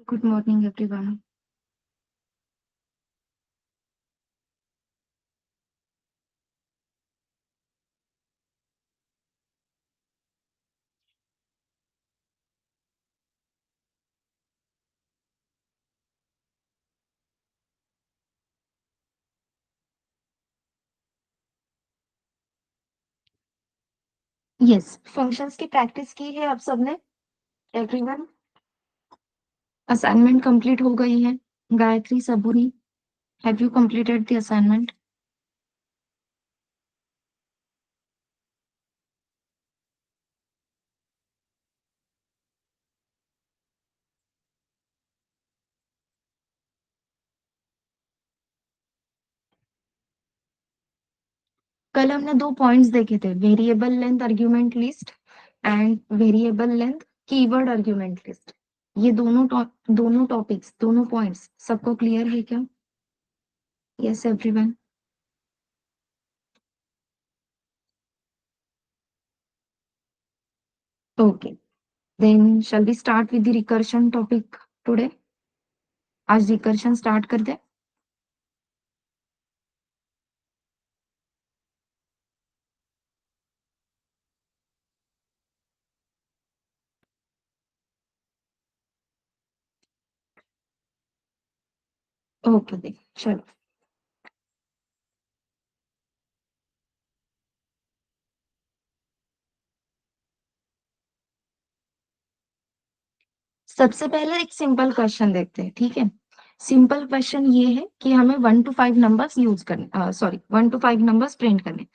Good morning, everyone. Yes, functions की practice की है आप सबने, एवरीवन। असाइनमेंट कंप्लीट हो गई है। Gayatri, Saburi, have you completed the assignment? कल हमने दो पॉइंट्स देखे थे, variable length argument list and variable length keyword argument list. ये दोनों टॉपिक्स, दोनों पॉइंट्स सबको क्लियर है क्या? Yes everyone. Okay, then shall we start with the recursion topic today? आज रिकर्शन स्टार्ट कर दे। ओके, देख चलो। सबसे पहले एक सिंपल क्वेश्चन देखते हैं, ठीक है। सिंपल क्वेश्चन ये है कि हमें 1 to 5 नंबर्स यूज करने, सॉरी 1 to 5 नंबर्स प्रिंट करने।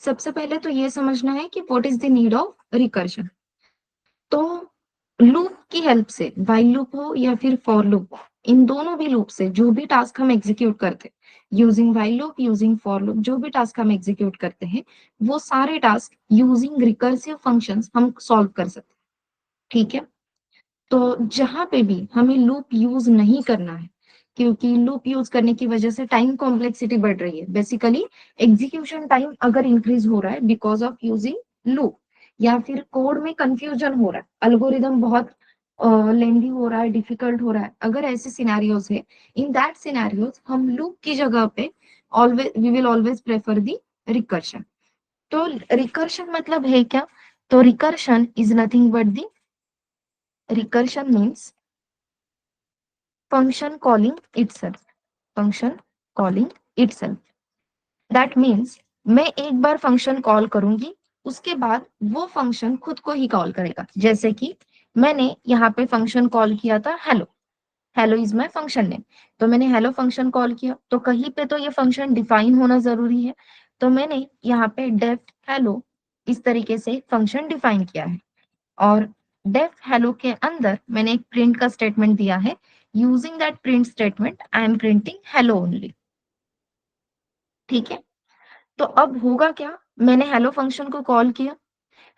सबसे पहले तो ये समझना है कि what is the need of recursion. तो लूप की हेल्प से, व्हाइल लूप हो या फिर फॉर लूप हो, इन दोनों भी लूप से जो भी टास्क हम एग्जीक्यूट करते हैं, using while loop, using for loop, जो भी टास्क हम एग्जीक्यूट करते हैं, वो सारे टास्क यूजिंग रिकर्सिव फंक्शंस हम सॉल्व कर सकते हैं, ठीक है। तो जहां पे भी हमें लूप यूज नहीं करना है, क्योंकि लूप यूज करने की वजह से टाइम कॉम्प्लेक्सिटी बढ़ रही है, बेसिकली एग्जीक्यूशन टाइम अगर इंक्रीज हो रहा है बिकॉज ऑफ यूजिंग लूप, या फिर कोड में कंफ्यूजन हो रहा है, अल्गोरिदम बहुत लेंदी हो रहा है, डिफिकल्ट हो रहा है, अगर ऐसे सिनेरियोज है, इन दैट सिनेरियोज हम लूप की जगह पे always we will always prefer the recursion. तो रिकर्शन मतलब है क्या? तो recursion is nothing but the, recursion means function calling itself, function calling itself। that means मैं एक बार फंक्शन कॉल करूंगी, उसके बाद वो फंक्शन खुद को ही कॉल करेगा। जैसे कि मैंने यहाँ पे फंक्शन कॉल किया था hello, hello is my function name. तो मैंने हेलो फंक्शन कॉल किया, तो कहीं पे तो ये फंक्शन डिफाइन होना जरूरी है। तो मैंने यहाँ पे डेफ हेलो इस तरीके से फंक्शन डिफाइन किया है, और डेफ हेलो के अंदर मैंने एक प्रिंट का स्टेटमेंट दिया है। Using that print statement I am printing hello only, ठीक है। तो अब होगा क्या, मैंने हेलो फंक्शन को कॉल किया,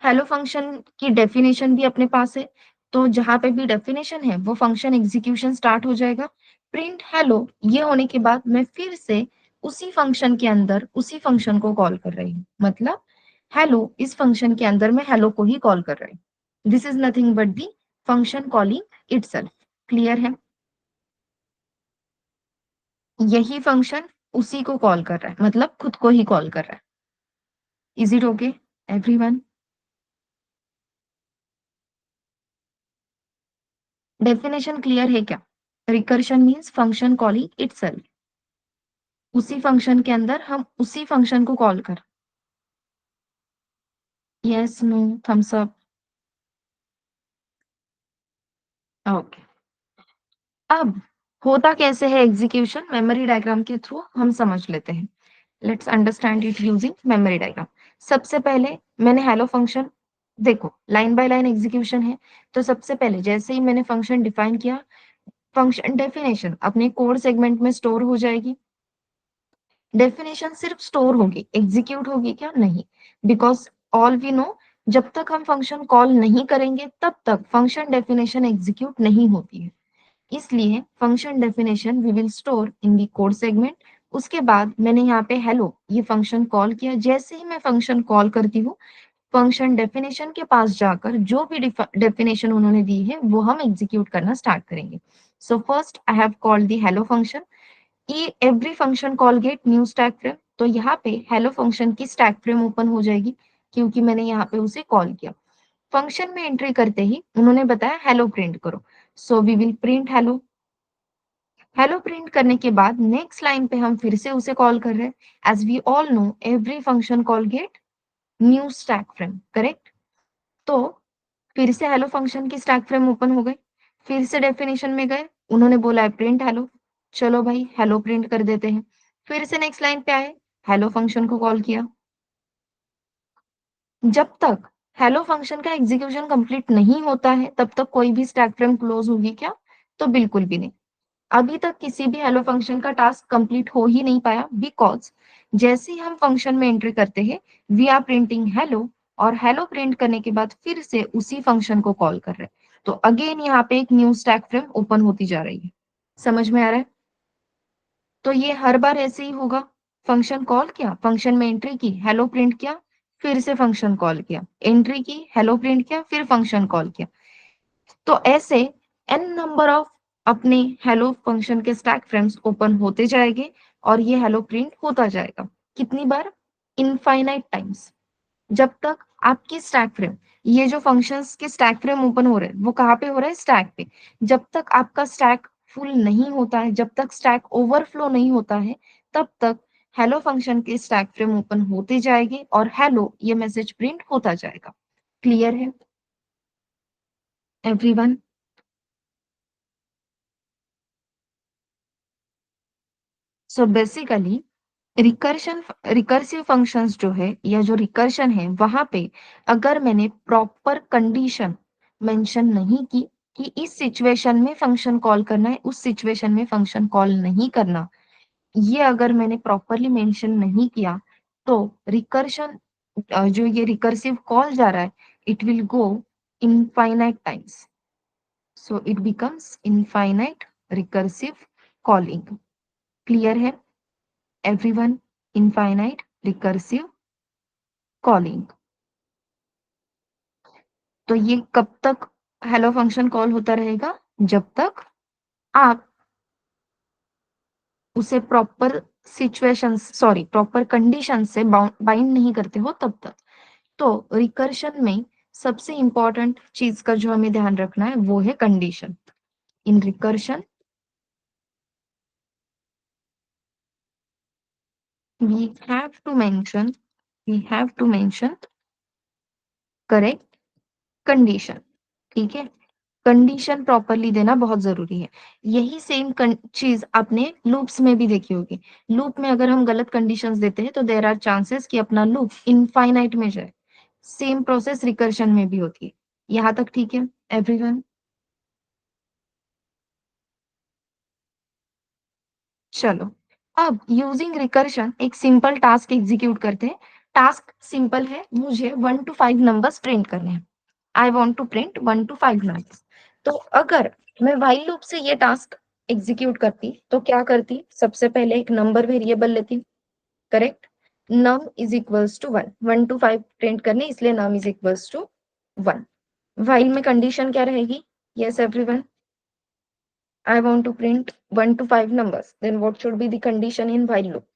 हेलो फंक्शन की डेफिनेशन भी अपने पास है, तो जहां पे भी डेफिनेशन है वो फंक्शन एग्जीक्यूशन स्टार्ट हो जाएगा। प्रिंट हेलो ये होने के बाद मैं फिर से उसी फंक्शन के अंदर उसी फंक्शन को कॉल कर रही हूँ, मतलब हेलो इस फंक्शन के अंदर मैं हेलो को ही कॉल कर रही हूँ। This is nothing but the function calling itself. Clear है? यही फंक्शन उसी को कॉल कर रहा है, मतलब खुद को ही कॉल कर रहा है। Is it okay everyone? Definition clear है क्या? Recursion means function calling itself, उसी फंक्शन के अंदर हम उसी फंक्शन को कॉल कर। Yes, no, thumbs up. Okay, अब होता कैसे है एग्जीक्यूशन, मेमोरी डायग्राम के थ्रू हम समझ लेते हैं। Let's understand it using memory diagram. सबसे पहले मैंने हेलो फंक्शन, देखो लाइन बाय लाइन एग्जीक्यूशन है। तो सबसे पहले जैसे ही मैंने फंक्शन डिफाइन किया, फंक्शन डेफिनेशन अपने कोड सेगमेंट में स्टोर हो जाएगी। डेफिनेशन सिर्फ स्टोर होगी, एग्जीक्यूट होगी क्या? नहीं, बिकॉज ऑल वी नो, जब तक हम फंक्शन कॉल नहीं करेंगे तब तक फंक्शन डेफिनेशन एग्जीक्यूट नहीं होती है। इसलिए function definition we will store in the code segment. उसके बाद मैंने यहाँ पे हेलो ये फंक्शन कॉल किया, जैसे ही मैं फंक्शन कॉल करती हूँ, फंक्शन डेफिनेशन के पास जाकर जो भी डेफिनेशन उन्होंने दी है वो हम एग्जीक्यूट करना स्टार्ट करेंगे। So first I have called the hello function. Every function call get new stack frame. तो यहाँ पे hello function की stack frame open हो जाएगी क्योंकि मैंने यहाँ पे उसे कॉल किया। फंक्शन में एंट्री करते ही उन्होंने बताया हेलो प्रिंट करो। So we will print hello. Hello print करने के बाद नेक्स्ट लाइन पे हम फिर से उसे कॉल कर रहे हैं। As we all know every function call get new stack frame, correct? तो फिर से हेलो फंक्शन की स्टैक फ्रेम ओपन हो गई। फिर से डेफिनेशन में गए, उन्होंने बोला है प्रिंट हेलो। चलो भाई हेलो प्रिंट कर देते हैं। फिर से नेक्स्ट लाइन पे आए, हेलो फंक्शन को कॉल किया। जब तक हेलो फंक्शन का एग्जीक्यूशन कंप्लीट नहीं होता है तब तक कोई भी स्टैक फ्रेम क्लोज होगी क्या? तो बिल्कुल भी नहीं। अभी तक किसी भी हेलो फंक्शन का टास्क कंप्लीट हो ही नहीं पाया बिकॉज जैसे ही हम फंक्शन में एंट्री करते हैं वी आर प्रिंटिंग हेलो, और हेलो प्रिंट करने के बाद फिर से उसी फंक्शन को कॉल कर रहे हैं। तो अगेन यहाँ पे एक न्यू स्टैक फ्रेम ओपन होती जा रही है। समझ में आ रहा है? तो ये हर बार ऐसे ही होगा। फंक्शन कॉल किया, फंक्शन में एंट्री की, हेलो प्रिंट किया, फिर से फंक्शन कॉल किया, एंट्री की, हेलो प्रिंट किया, फिर फंक्शन कॉल किया। तो ऐसे एन नंबर ऑफ अपने हेलो फंक्शन के स्टैक फ्रेम्स ओपन होते जाएंगे और ये हेलो प्रिंट होता जाएगा। कितनी बार? Infinite times. जब तक आपकी स्टैक फ्रेम, ये जो फंक्शंस के स्टैक फ्रेम ओपन हो रहे हैं वो कहाँ पे हो रहा है? स्टैक पे। जब तक आपका स्टैक फुल नहीं होता है, जब तक स्टैक ओवरफ्लो नहीं होता है, तब तक हेलो फंक्शन के स्टैक फ्रेम ओपन होते जाएंगे और हेलो ये मैसेज प्रिंट होता जाएगा। क्लियर है everyone? So basically recursion recursive functions जो है या जो रिकर्शन है वहां पे अगर मैंने प्रॉपर कंडीशन मेंशन नहीं की कि इस सिचुएशन में फंक्शन कॉल करना है, उस सिचुएशन में फंक्शन कॉल नहीं करना, ये अगर मैंने प्रॉपरली मेंशन नहीं किया तो रिकर्शन जो ये रिकर्सिव कॉल जा रहा है it will go infinite times. So it becomes infinite recursive calling. Clear है एवरीवन? Infinite recursive calling. तो ये कब तक हेलो फंक्शन कॉल होता रहेगा? जब तक आप उसे proper situations sorry proper condition से बाइंड नहीं करते हो तब तक। तो रिकर्शन में सबसे इंपॉर्टेंट चीज का जो हमें ध्यान रखना है वो है condition. In recursion we have to mention we have to mention correct condition. ठीक है? कंडीशन प्रॉपरली देना बहुत जरूरी है। यही सेम चीज आपने लूप्स में भी देखी होगी। लूप में अगर हम गलत कंडीशंस देते हैं तो देर आर चांसेस कि अपना लूप इनफाइनाइट में जाए। सेम प्रोसेस रिकर्शन में भी होती है। यहाँ तक ठीक है एवरीवन? चलो, अब यूजिंग रिकर्शन एक सिंपल टास्क एग्जीक्यूट करते हैं। टास्क सिंपल है, मुझे 1 to 5 नंबर्स प्रिंट करने हैं। I want to print 1 to 5 numbers. तो अगर मैं व्हाइल लूप से ये टास्क एग्जीक्यूट करती तो क्या करती? सबसे पहले एक नंबर वेरिएबल लेती, correct? Num is equals to 1, 1 to 5 print करने इसलिए num is equals to 1। While में कंडीशन क्या रहेगी? Yes everyone? I want to print 1 to 5 numbers. Then what should be the condition in while loop?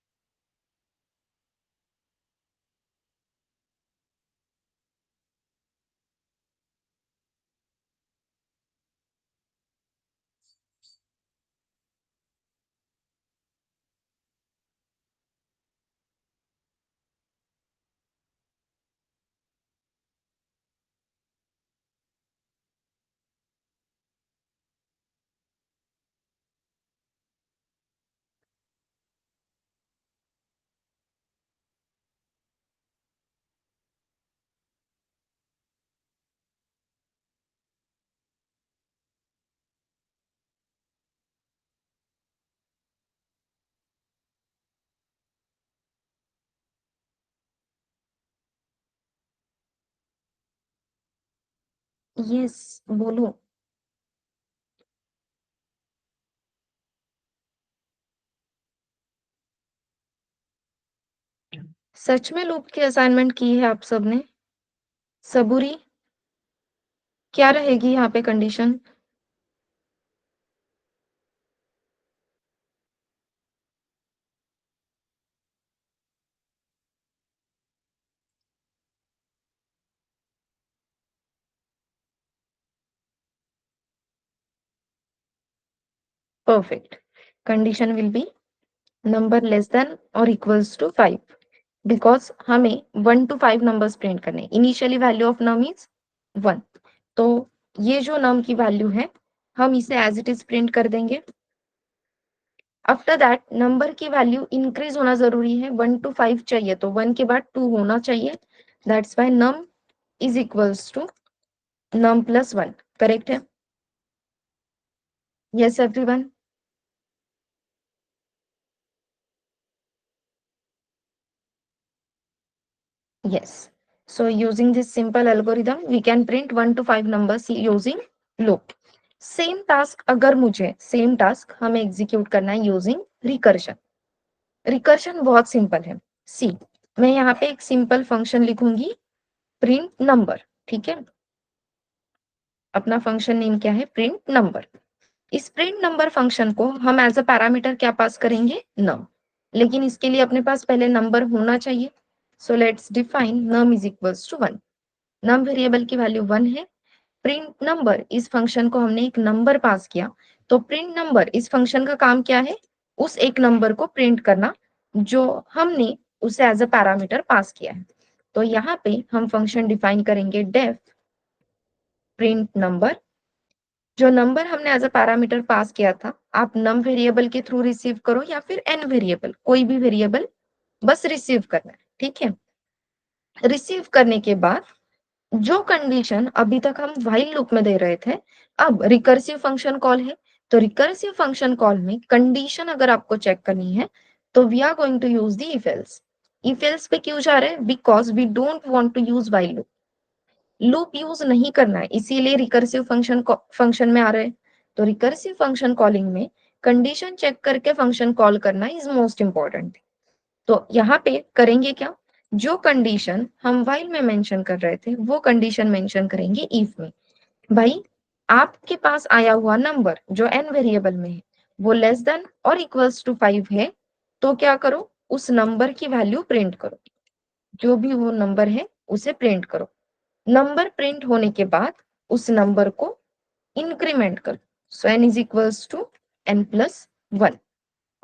Yes, बोलो। सच में loop की assignment की है आप सबने? सबूरी, क्या रहेगी यहाँ पे condition? perfect. Condition will be number less than or equals to 5 because हमें 1 to 5 numbers print करने हैं. Initially value of num is 1. तो ये जो num की value है हम इसे as it is print कर देंगे. आफ्टर दैट नंबर की वैल्यू इंक्रीज होना जरूरी है. 1 to 5 चाहिए तो 1 के बाद 2 होना चाहिए. That's why num is equals to num plus 1. Correct है? Yes everyone. Yes. So using this simple algorithm, we can print 1 to 5 numbers using loop. Same task अगर मुझे same task हमें execute करना है using recursion. Recursion बहुत simple है. See, मैं यहाँ पे एक simple function लिखूंगी print number. ठीक है? अपना फंक्शन नेम क्या है? Print number. इस प्रिंट नंबर फंक्शन को हम एज अ पैरामीटर क्या पास करेंगे? नम. लेकिन इसके लिए अपने पास पहले नंबर होना चाहिए. So let's define num is equals to 1. Num variable की वैल्यू 1 है. प्रिंट नंबर इस फंक्शन को हमने एक नंबर पास किया. तो प्रिंट नंबर इस फंक्शन का काम क्या है? उस एक नंबर को प्रिंट करना जो हमने उसे एज अ पैरामीटर पास किया है. तो यहाँ पे हम फंक्शन डिफाइन करेंगे डेफ प्रिंट नंबर. जो नंबर हमने एज अ पैरामीटर पास किया था, आप नम वेरिएबल के थ्रू रिसीव करो या फिर एन वेरिएबल, कोई भी वेरिएबल बस रिसीव करना है. ठीक है? रिसीव करने के बाद जो कंडीशन अभी तक हम व्हाइल लूप में दे रहे थे, अब रिकर्सिव फंक्शन कॉल है. तो रिकर्सिव फंक्शन कॉल में कंडीशन अगर आपको चेक करनी है तो we are going to use the if else. If else पे क्यों जा रहे हैं? Because we don't want to use while loop. Loop use नहीं करना है, इसीलिए रिकर्सिव फंक्शन में आ रहे हैं. तो रिकर्सिव फंक्शन कॉलिंग में कंडीशन चेक करके फंक्शन कॉल करना इज मोस्ट इंपॉर्टेंट. तो यहाँ पे करेंगे क्या? जो कंडीशन हम व्हाइल में मेंशन कर रहे थे वो कंडीशन मेंशन करेंगे इफ में. भाई, आपके पास आया हुआ नंबर जो एन वेरिएबल में है वो लेस देन और इक्वल्स टू 5 है. तो क्या करो? उस नंबर की वैल्यू प्रिंट करो. जो भी वो नंबर है उसे प्रिंट करो. नंबर प्रिंट होने के बाद उस नंबर को इंक्रीमेंट करो. So n is equals to n plus 1.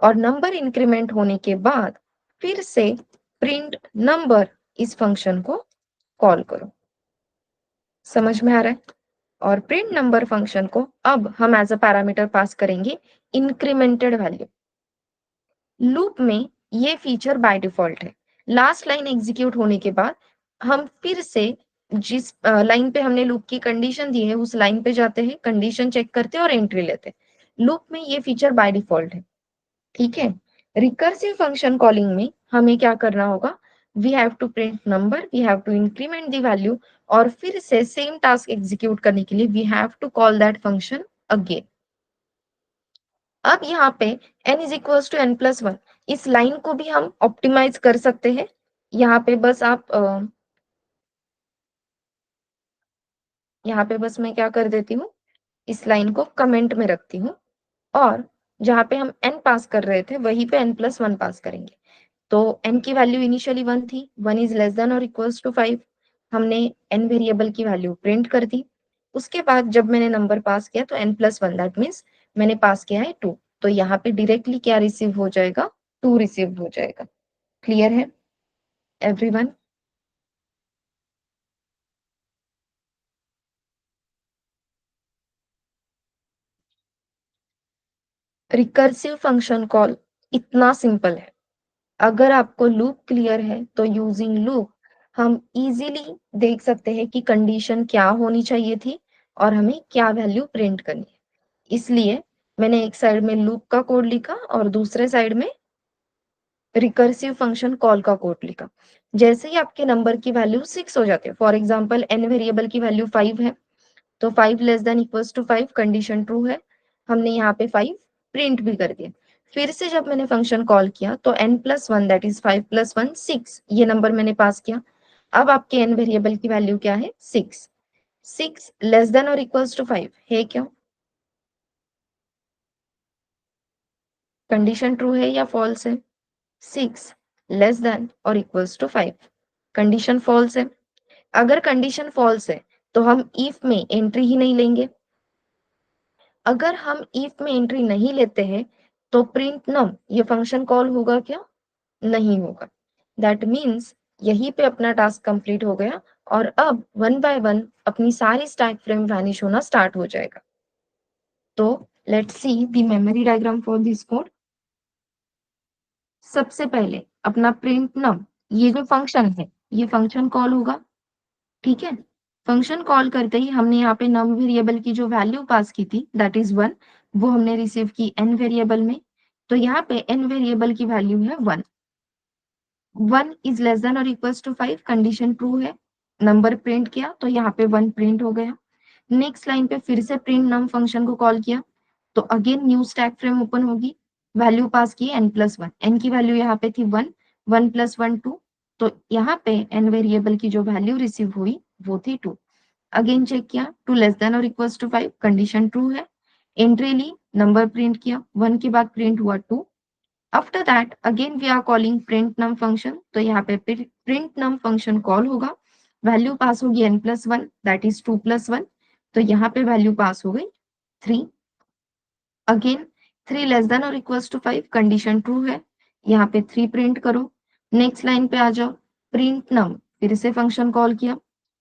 और नंबर इंक्रीमेंट होने के बाद फिर से प्रिंट नंबर इस फंक्शन को कॉल करो. समझ में आ रहा है? और प्रिंट नंबर फंक्शन को अब हम एज अ पैरामीटर पास करेंगे इंक्रीमेंटेड वैल्यू. लूप में ये फीचर बाय डिफॉल्ट है. लास्ट लाइन एग्जीक्यूट होने के बाद हम फिर से जिस लाइन पे हमने लूप की कंडीशन दी है उस लाइन पे जाते हैं, कंडीशन चेक करते हैं और एंट्री लेते हैं. लूप में ये फीचर बाय डिफॉल्ट है. ठीक है? रिकर्सिव फंक्शन कॉलिंग में हमें क्या करना होगा? We have to print number, we have to increment the value और फिर से सेम टास्क एग्जीक्यूट करने के लिए we have to call that function again. अब यहाँ पे n is equals to n plus 1. इस लाइन को भी हम ऑप्टिमाइज कर सकते हैं. यहाँ पे बस आप यहाँ पे बस मैं क्या कर देती हूँ, इस लाइन को कमेंट में रखती हूँ और जहाँ पे हम n पास कर रहे थे वहीं पे n प्लस 1 पास करेंगे. तो n की वैल्यू इनिशियली 1 थी. 1 इज लेस देन और इक्वल्स टू 5. हमने n वेरिएबल की वैल्यू प्रिंट कर दी. उसके बाद जब मैंने नंबर पास किया तो n प्लस 1, दैट मीन्स मैंने पास किया है 2. तो यहाँ पे डायरेक्टली क्या रिसीव हो जाएगा? 2 रिसीव हो जाएगा. क्लियर है एवरीवन? रिकर्सिव फंक्शन कॉल इतना सिंपल है. अगर आपको लूप क्लियर है तो यूजिंग लूप हम इजीली देख सकते हैं कि कंडीशन क्या होनी चाहिए थी और हमें क्या वैल्यू प्रिंट करनी है. इसलिए मैंने एक साइड में लूप का कोड लिखा और दूसरे साइड में रिकर्सिव फंक्शन कॉल का कोड लिखा. जैसे ही आपके नंबर की वैल्यू 6 हो जाती है, फॉर एग्जांपल n वेरिएबल की वैल्यू 5 है, तो 5 less than equals to 5 condition true है. हमने यहाँ पे 5 प्रिंट भी कर दिया. फिर से जब मैंने फंक्शन कॉल किया तो n plus 1 that is 5 plus 1 6 ये नंबर मैंने पास किया. अब आपके n वेरिएबल की वैल्यू क्या है? 6. 6 लेस देन और इक्वल्स टू 5 है क्या? कंडीशन ट्रू है या फॉल्स है? 6 लेस देन और इक्वल्स टू 5 कंडीशन फॉल्स है. अगर कंडीशन फॉल्स है तो हम इफ में एंट्री ही नहीं लेंगे. अगर हम इफ में एंट्री नहीं लेते हैं तो प्रिंट नम ये फंक्शन कॉल होगा क्या? नहीं होगा। दैट मीन्स यहीं पे अपना टास्क कंप्लीट हो गया और अब वन बाय वन अपनी सारी स्टैक फ्रेम वैनिश होना स्टार्ट हो जाएगा। तो let's see the memory diagram for this code. सबसे पहले अपना प्रिंट नम ये जो फंक्शन है ये फंक्शन कॉल होगा, ठीक है। फंक्शन कॉल करते ही हमने यहाँ पे नम वेरिएबल की जो वैल्यू पास की थी दैट इज 1, वो हमने रिसीव की n वेरिएबल में। तो यहाँ पे n वेरिएबल की वैल्यू है 1। 1 इज लेस देन और इक्वल्स टू 5, कंडीशन ट्रू है। नंबर प्रिंट किया तो यहाँ पे 1 प्रिंट हो गया। नेक्स्ट लाइन पे फिर से प्रिंट नम फंक्शन को कॉल किया तो again new stack frame open होगी। वैल्यू पास की n+1, n की वैल्यू यहाँ पे थी 1, 1+1 2। तो यहाँ पे n वेरिएबल की जो वैल्यू रिसीव हुई वो थी 2। अगेन चेक किया 2 लेस देन और इक्वल्स टू 5, कंडीशन ट्रू है। एंट्री ली, नंबर प्रिंट किया, 1 के बाद प्रिंट हुआ 2। After that again we are calling print num function, तो यहाँ पे प्रिंट नम फंक्शन कॉल होगा। वैल्यू पास होगी n+1 दैट इज 2+1। तो यहाँ पे वैल्यू पास हो गई 3। अगेन 3 लेस देन और इक्वल्स टू 5, कंडीशन ट्रू है। यहाँ पे 3 प्रिंट करो। नेक्स्ट लाइन पे आ जाओ, प्रिंट नम फिर से फंक्शन कॉल किया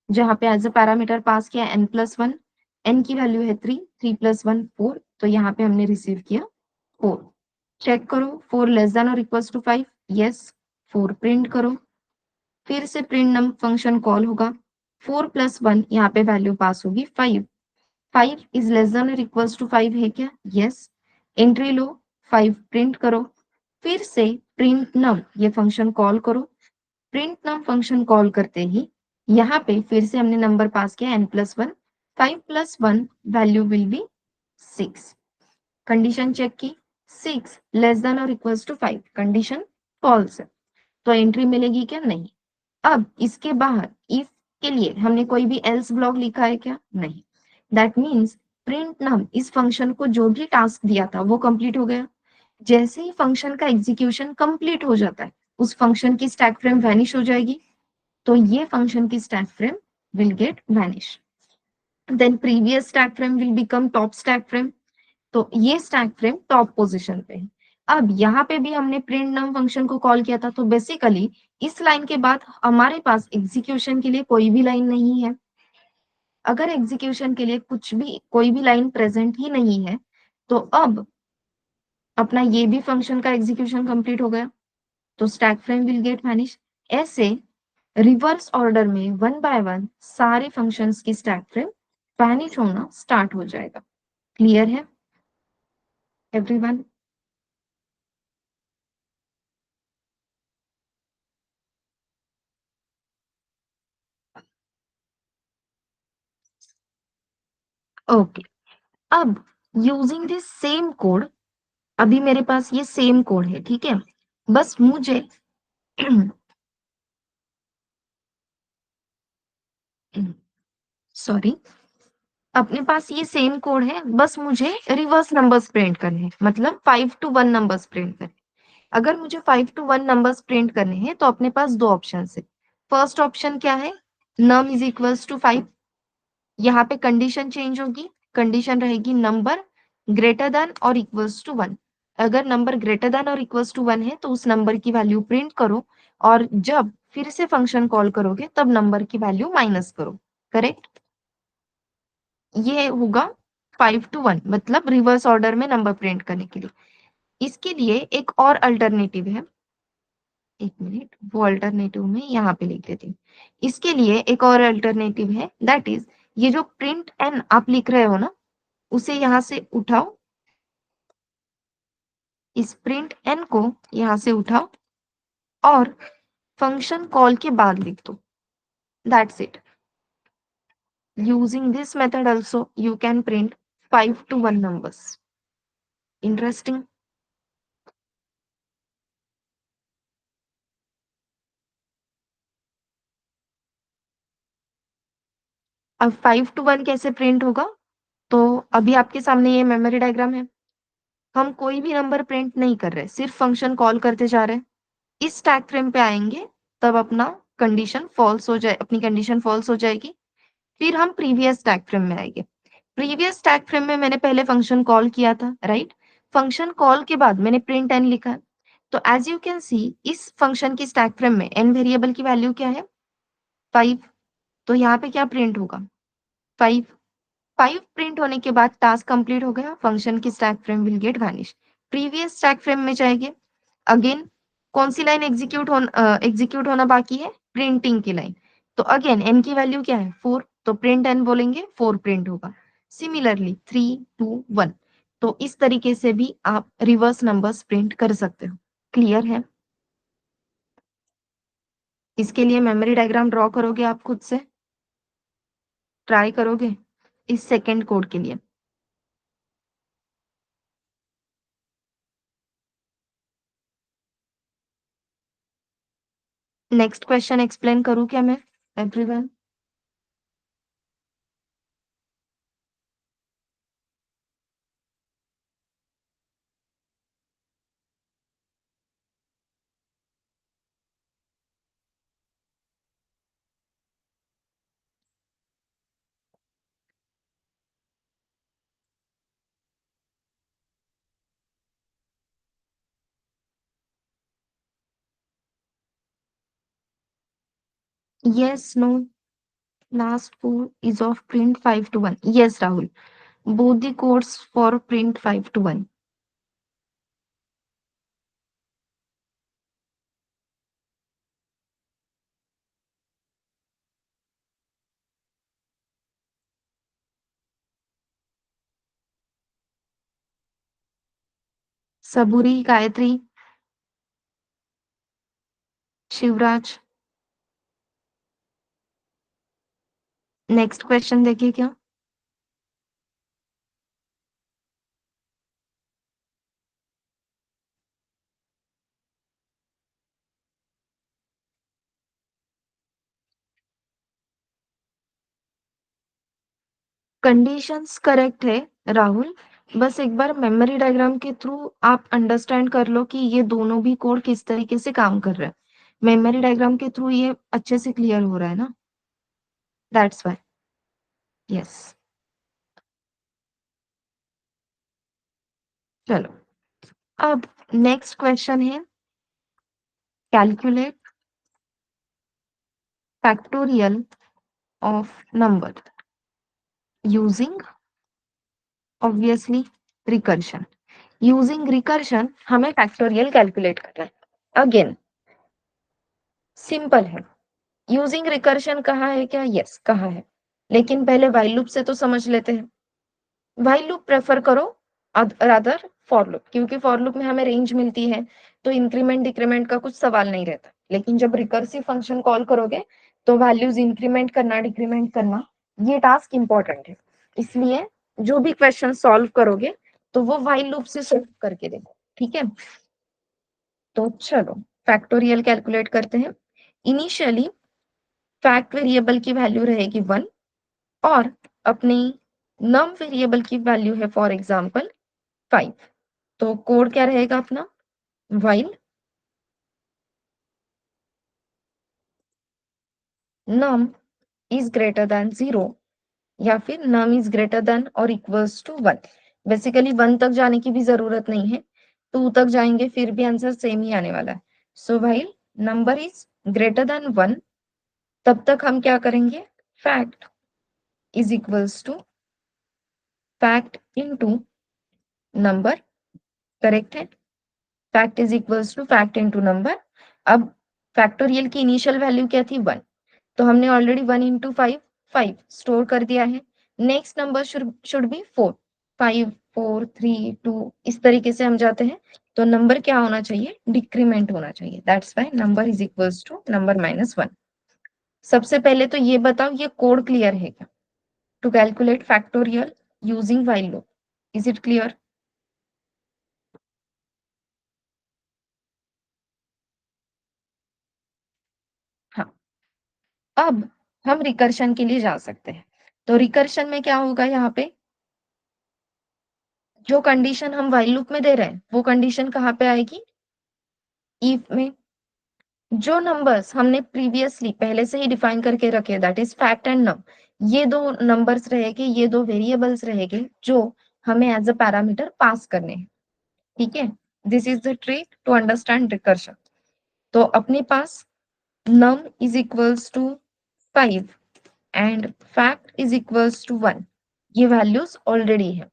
जहाँ पे एज अ पैरामीटर पास किया n+1। n की वैल्यू है 3, 3+1 4। तो यहाँ पे हमने रिसीव किया 4। चेक करो 4 लेस देन और इक्वल्स टू 5, यस 4 प्रिंट करो। फिर से प्रिंट नम फंक्शन कॉल होगा। 4+1 यहाँ पे वैल्यू पास होगी 5। 5 इज लेस देन और इक्वल्स टू 5 है क्या? यस। एंट्री लो, 5 प्रिंट करो। फिर से प्रिंट नम ये फंक्शन कॉल करो। प्रिंट नम फंक्शन कॉल करते ही यहाँ पे फिर से हमने नंबर पास किया n+1। 5+1 value will be 6। Condition check की, 6 लेस देन और इक्वल्स टू 5, कंडीशन फॉल्स है। तो एंट्री मिलेगी क्या? नहीं। अब इसके बाहर इफ के लिए हमने कोई भी एल्स ब्लॉक लिखा है क्या? नहीं। दैट मीन्स प्रिंट नम इस फंक्शन को जो भी टास्क दिया था वो कंप्लीट हो गया। जैसे ही फंक्शन का एग्जीक्यूशन कंप्लीट हो जाता है उस फंक्शन की स्टैक फ्रेम वैनिश हो जाएगी। तो ये फंक्शन की stack frame will get vanish. Then previous stack frame will become top stack frame. तो ये स्टैक फ्रेम टॉप पोजीशन पे है। अब यहाँ पे भी हमने प्रिंट नम फंक्शन को कॉल किया था तो बेसिकली इस लाइन के बाद हमारे पास एग्जीक्यूशन के लिए कोई भी लाइन नहीं है। अगर एग्जीक्यूशन के लिए कुछ भी कोई भी लाइन प्रेजेंट ही नहीं है तो अब अपना ये भी फंक्शन का एग्जीक्यूशन कंप्लीट हो गया। तो stack frame will get vanish. ऐसे रिवर्स ऑर्डर में वन बाय वन सारे फंक्शंस की स्टैक फ्रेम वैनिश होना स्टार्ट हो जाएगा। क्लियर है एवरीवन? ओके। अब यूजिंग दिस सेम कोड, अभी मेरे पास ये सेम कोड है, ठीक है। बस मुझे सॉरी, अपने पास ये सेम कोड है, बस मुझे रिवर्स नंबर्स प्रिंट करने हैं, मतलब 5 to 1 नंबर्स प्रिंट करने। अगर मुझे 5 to 1 नंबर्स प्रिंट करने हैं तो अपने पास दो ऑप्शन है। फर्स्ट ऑप्शन क्या है? Num is equals to 5। यहाँ पे कंडीशन चेंज होगी, कंडीशन रहेगी नंबर ग्रेटर देन और इक्वल्स टू 1। अगर नंबर ग्रेटर देन और इक्वल्स टू 1 है तो उस नंबर की वैल्यू प्रिंट करो और जब फिर से फंक्शन कॉल करोगे तब नंबर की वैल्यू माइनस करो। करेक्ट? ये होगा 5 to 1, मतलब रिवर्स ऑर्डर में नंबर प्रिंट करने के लिए। इसके लिए एक और अल्टरनेटिव है, एक मिनट, वो अल्टरनेटिव में यहाँ पे लिख देती हूँ। इसके लिए एक और अल्टरनेटिव है, दैट इज ये जो प्रिंट एन आप लिख रहे हो ना, उसे यहाँ से उठाओ, इस प्रिंट एन को यहाँ से उठाओ और फंक्शन कॉल के बाद लिख दो। That's it. Using this method also you can print 5 to 1 numbers. Interesting. अब 5 to 1 कैसे प्रिंट होगा? तो अभी आपके सामने ये मेमोरी डायग्राम है। हम कोई भी नंबर प्रिंट नहीं कर रहे, सिर्फ फंक्शन कॉल करते जा रहे हैं। इस स्टैक फ्रेम पे आएंगे तब अपना कंडीशन फॉल्स हो जाए, अपनी कंडीशन फॉल्स हो जाएगी। फिर हम प्रीवियस स्टैक फ्रेम में आएंगे। प्रीवियस स्टैक फ्रेम में मैंने पहले फंक्शन कॉल किया था, राइट? फंक्शन कॉल के बाद मैंने प्रिंट एन लिखा है। तो एज यू कैन सी इस फंक्शन की स्टैक फ्रेम में एन वेरिएबल की वैल्यू क्या है? 5। तो यहाँ पे क्या प्रिंट होगा? 5। 5 प्रिंट होने के बाद टास्क कंप्लीट हो गया, फंक्शन की stack frame will get vanish. Previous stack frame में जाएंगे, अगेन कौन सी लाइन एग्जीक्यूट होना बाकी है? प्रिंटिंग की लाइन। तो अगेन एन की वैल्यू क्या है? 4। तो प्रिंट एन बोलेंगे, 4 प्रिंट होगा। सिमिलरली 3 2 1। तो इस तरीके से भी आप रिवर्स नंबर्स प्रिंट कर सकते हो। क्लियर है? इसके लिए मेमोरी डायग्राम ड्रॉ करोगे आप खुद से? ट्राई करोगे इस सेकेंड कोड के लिए? नेक्स्ट क्वेश्चन एक्सप्लेन करूं क्या मैं everyone? Yes, no. Last four is of print 5 to 1. Yes, Rahul. Both the codes for print 5 to 1. Saburi, Gayatri, Shivraj. Next question देखिए क्या? कंडीशंस करेक्ट है राहुल। बस एक बार मेमोरी डायग्राम के थ्रू आप अंडरस्टैंड कर लो कि ये दोनों भी कोड किस तरीके से काम कर रहे हैं। मेमोरी डायग्राम के थ्रू ये अच्छे से क्लियर हो रहा है ना? That's why. यस। चलो, अब नेक्स्ट क्वेश्चन है calculate factorial of number using obviously recursion. Using recursion हमें फैक्टोरियल कैलकुलेट करना है। अगेन सिंपल है। यूजिंग रिकर्शन कहाँ है क्या? यस, कहाँ है। लेकिन पहले व्हाइल लूप से तो समझ लेते हैं। व्हाइल लूप प्रेफर करो रादर फॉर लूप, क्योंकि फॉर लूप में हमें रेंज मिलती है, तो इंक्रीमेंट डिक्रीमेंट का कुछ सवाल नहीं रहता। लेकिन जब रिकर्सिव फंक्शन कॉल करोगे तो वैल्यूज इंक्रीमेंट करना डिक्रीमेंट करना ये टास्क इंपॉर्टेंट है। इसलिए जो भी क्वेश्चन सॉल्व करोगे तो वो व्हाइल लूप से सॉल्व करके देखो, ठीक है? तो चलो फैक्टोरियल कैलकुलेट करते हैं। इनिशियली फैक्ट वेरिएबल की वैल्यू रहेगी 1 और अपनी नम वेरिएबल की वैल्यू है फॉर एग्जांपल 5। तो कोड क्या रहेगा अपना? While num is greater than 0 या फिर नम इज ग्रेटर देन और इक्वल्स टू 1। बेसिकली 1 तक जाने की भी जरूरत नहीं है, 2 तक जाएंगे फिर भी आंसर सेम ही आने वाला है। So while number is greater than 1, तब तक हम क्या करेंगे? Fact is equals to fact into number. Correct है? Fact is equals to fact into number. अब फैक्टोरियल की इनिशियल वैल्यू क्या थी? 1। तो हमने ऑलरेडी 1 इंटू 5 5 स्टोर कर दिया है। Next number should B 4। 5 4 3 2 इस तरीके से हम जाते हैं। तो नंबर क्या होना चाहिए? डिक्रीमेंट होना चाहिए। That's why number is equals to number minus 1। सबसे पहले तो ये बताओ ये कोड क्लियर है क्या? To calculate factorial using while loop. Is it clear? हाँ। अब हम रिकर्शन के लिए जा सकते हैं। तो रिकर्शन में क्या होगा? यहाँ पे जो कंडीशन हम व्हाइल लूप में दे रहे हैं वो कंडीशन कहाँ पे आएगी? इफ में। जो नंबर्स हमने प्रीवियसली पहले से ही डिफाइन करके रखे that is fact and num, ये दो नंबर्स रहेंगे, ये दो वेरिएबल्स रहेंगे जो हमें एज अ पैरामीटर पास करने हैं, ठीक है। This is the trick to understand recursion. तो अपने पास num is equals to 5 and fact is equals to 1, ये वैल्यूज ऑलरेडी है।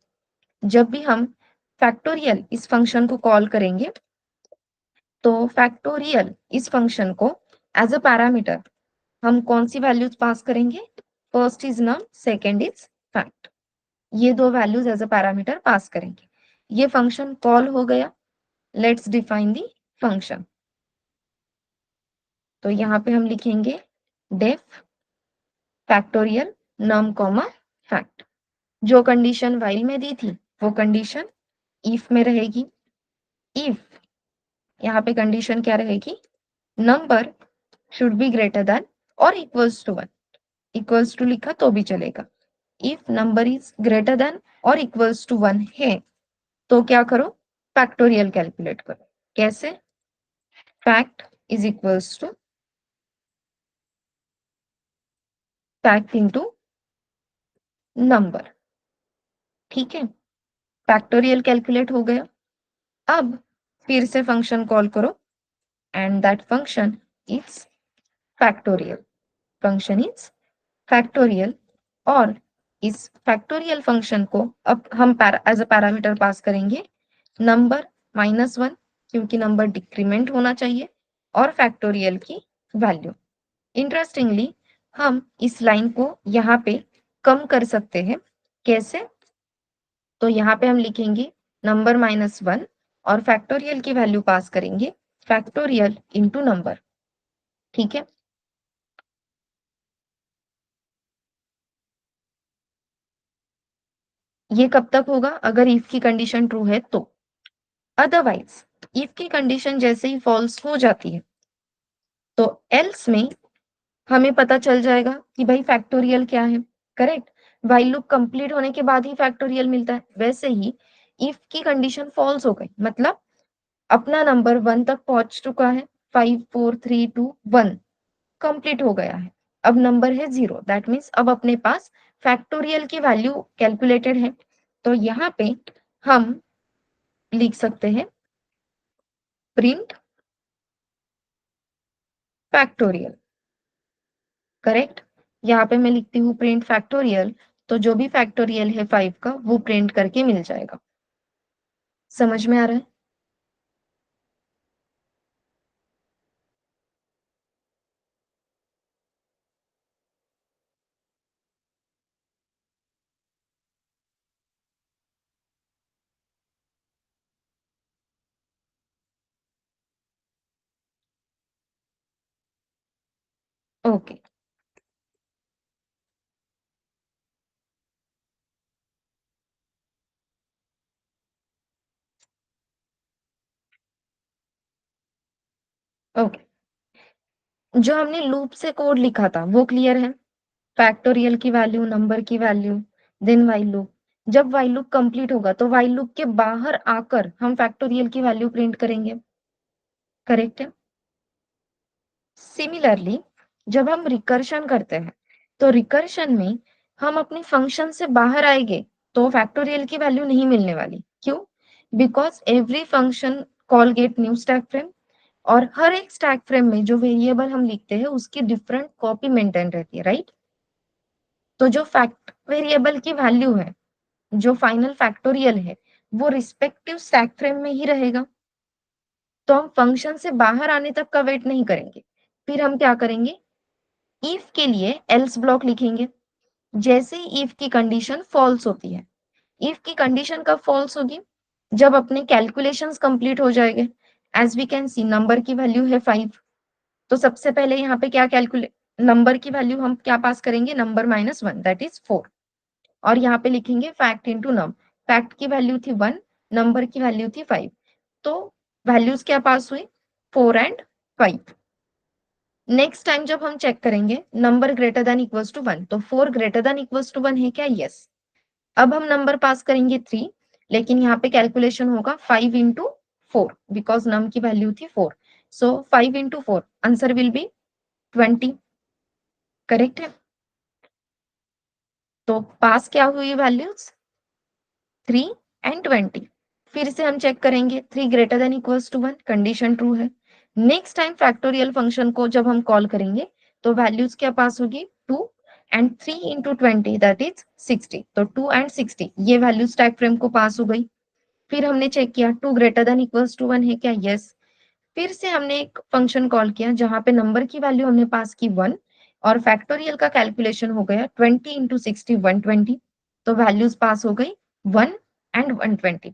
जब भी हम फैक्टोरियल इस फंक्शन को कॉल करेंगे तो फैक्टोरियल इस फंक्शन को एज अ पैरामीटर हम कौन सी वैल्यूज पास करेंगे? First is num, second is fact. ये दो values as a parameter pass करेंगे। ये फंक्शन कॉल हो गया। Let's define the function. तो यहाँ पे हम लिखेंगे def factorial num comma fact. जो कंडीशन वाइल में दी थी वो कंडीशन इफ में रहेगी। इफ यहाँ पे कंडीशन क्या रहेगी? Number should be greater than और इक्वल्स टू 1। इक्वल्स टू लिखा तो भी चलेगा। If number is greater than और इक्वल्स टू 1 है तो क्या करो? फैक्टोरियल कैलकुलेट करो। कैसे? Fact is equals to fact into number, ठीक है। फैक्टोरियल कैलकुलेट हो गया। अब फिर से फंक्शन कॉल करो and that function is factorial. Function is factorial. और इस फैक्टोरियल फंक्शन को अब हम एज अ पैरामीटर पास करेंगे नंबर -1, क्योंकि नंबर डिक्रीमेंट होना चाहिए, और फैक्टोरियल की वैल्यू। इंटरेस्टिंगली हम इस लाइन को यहाँ पे कम कर सकते हैं। कैसे? तो यहाँ पे हम लिखेंगे नंबर -1 और फैक्टोरियल की वैल्यू पास करेंगे फैक्टोरियल इंटू नंबर, ठीक है। ये कब तक होगा? अगर इफ की कंडीशन ट्रू है तो। अदरवाइज इफ की कंडीशन जैसे ही फॉल्स हो जाती है तो एल्स में हमें पता चल जाएगा कि भाई फैक्टोरियल क्या है, करेक्ट। व्हाइल लूप कंप्लीट होने के बाद ही फैक्टोरियल मिलता है। वैसे ही इफ की कंडीशन फॉल्स हो गई मतलब अपना नंबर 1 तक पहुंच चुका है, 5 4 3 2 1 कंप्लीट हो गया है। अब नंबर है 0, दैट मीन्स अब अपने पास फैक्टोरियल की वैल्यू कैलकुलेटेड है। तो यहाँ पे हम लिख सकते हैं प्रिंट फैक्टोरियल, करेक्ट। यहाँ पे मैं लिखती हूँ प्रिंट फैक्टोरियल, तो जो भी फैक्टोरियल है 5 का वो प्रिंट करके मिल जाएगा। समझ में आ रहा है? ओके। ओके, जो हमने लूप से कोड लिखा था वो क्लियर है? फैक्टोरियल की वैल्यू, नंबर की वैल्यू, देन व्हाइल लूप। जब व्हाइल लूप कंप्लीट होगा तो व्हाइल लूप के बाहर आकर हम फैक्टोरियल की वैल्यू प्रिंट करेंगे, करेक्ट है। सिमिलरली जब हम रिकर्शन करते हैं तो रिकर्शन में हम अपनी फंक्शन से बाहर आएंगे तो फैक्टोरियल की वैल्यू नहीं मिलने वाली। क्यों? Because every function call get new stack frame, और हर एक स्टैक फ्रेम में जो वेरिएबल हम लिखते हैं उसकी डिफरेंट कॉपी मेंटेन रहती है, राइट। तो जो फैक्ट वेरिएबल की वैल्यू है, जो फाइनल फैक्टोरियल है, वो रिस्पेक्टिव स्टैक फ्रेम में ही रहेगा। तो हम फंक्शन से बाहर आने तक का वेट नहीं करेंगे। फिर हम क्या करेंगे? इफ के लिए एल्स ब्लॉक लिखेंगे। जैसे ही इफ की कंडीशन फॉल्स होती है, इफ की कंडीशन कब फॉल्स होगी? जब अपने कैलकुलेशंस कंप्लीट हो जाएंगे। As we can see number की वैल्यू है 5, तो सबसे पहले यहाँ पे क्या कैलकुलेट, नंबर की वैल्यू हम क्या पास करेंगे? Number -1 that is 4। और यहाँ पे लिखेंगे फैक्ट इंटू नम। फैक्ट की वैल्यू थी 1, नंबर की वैल्यू थी 5, तो वैल्यूज क्या पास हुई? 4 एंड 5। नेक्स्ट टाइम जब हम चेक करेंगे number greater than equals to 1, तो 4 ग्रेटर देन इक्वल्स टू 1 है क्या? यस। अब हम नंबर पास करेंगे 3, लेकिन यहाँ पे कैलकुलेशन होगा 5 इंटू 4, बिकॉज नम की वैल्यू थी 4। सो 5 into 4 answer will be 20, correct है। तो पास क्या हुई वैल्यूज 3 एंड 20। फिर से हम चेक करेंगे 3 greater than equals to 1, condition true है। नेक्स्ट टाइम फैक्टोरियल फंक्शन को जब हम कॉल करेंगे तो वैल्यूज क्या पास होगी 2 एंड 3 इंटू 20 दैट इज 60। तो 2 एंड 60 ये वैल्यू स्टैक फ्रेम को पास हो गई। फिर हमने चेक किया 2 ग्रेटर देन इक्वल्स टू 1 है क्या, यस। फिर से हमने एक फंक्शन कॉल किया जहां पे नंबर की वैल्यू हमने पास की 1 और फैक्टोरियल का कैलकुलेशन हो गया 20 इंटू 60 120। तो वैल्यूज पास हो गई 1 एंड 120।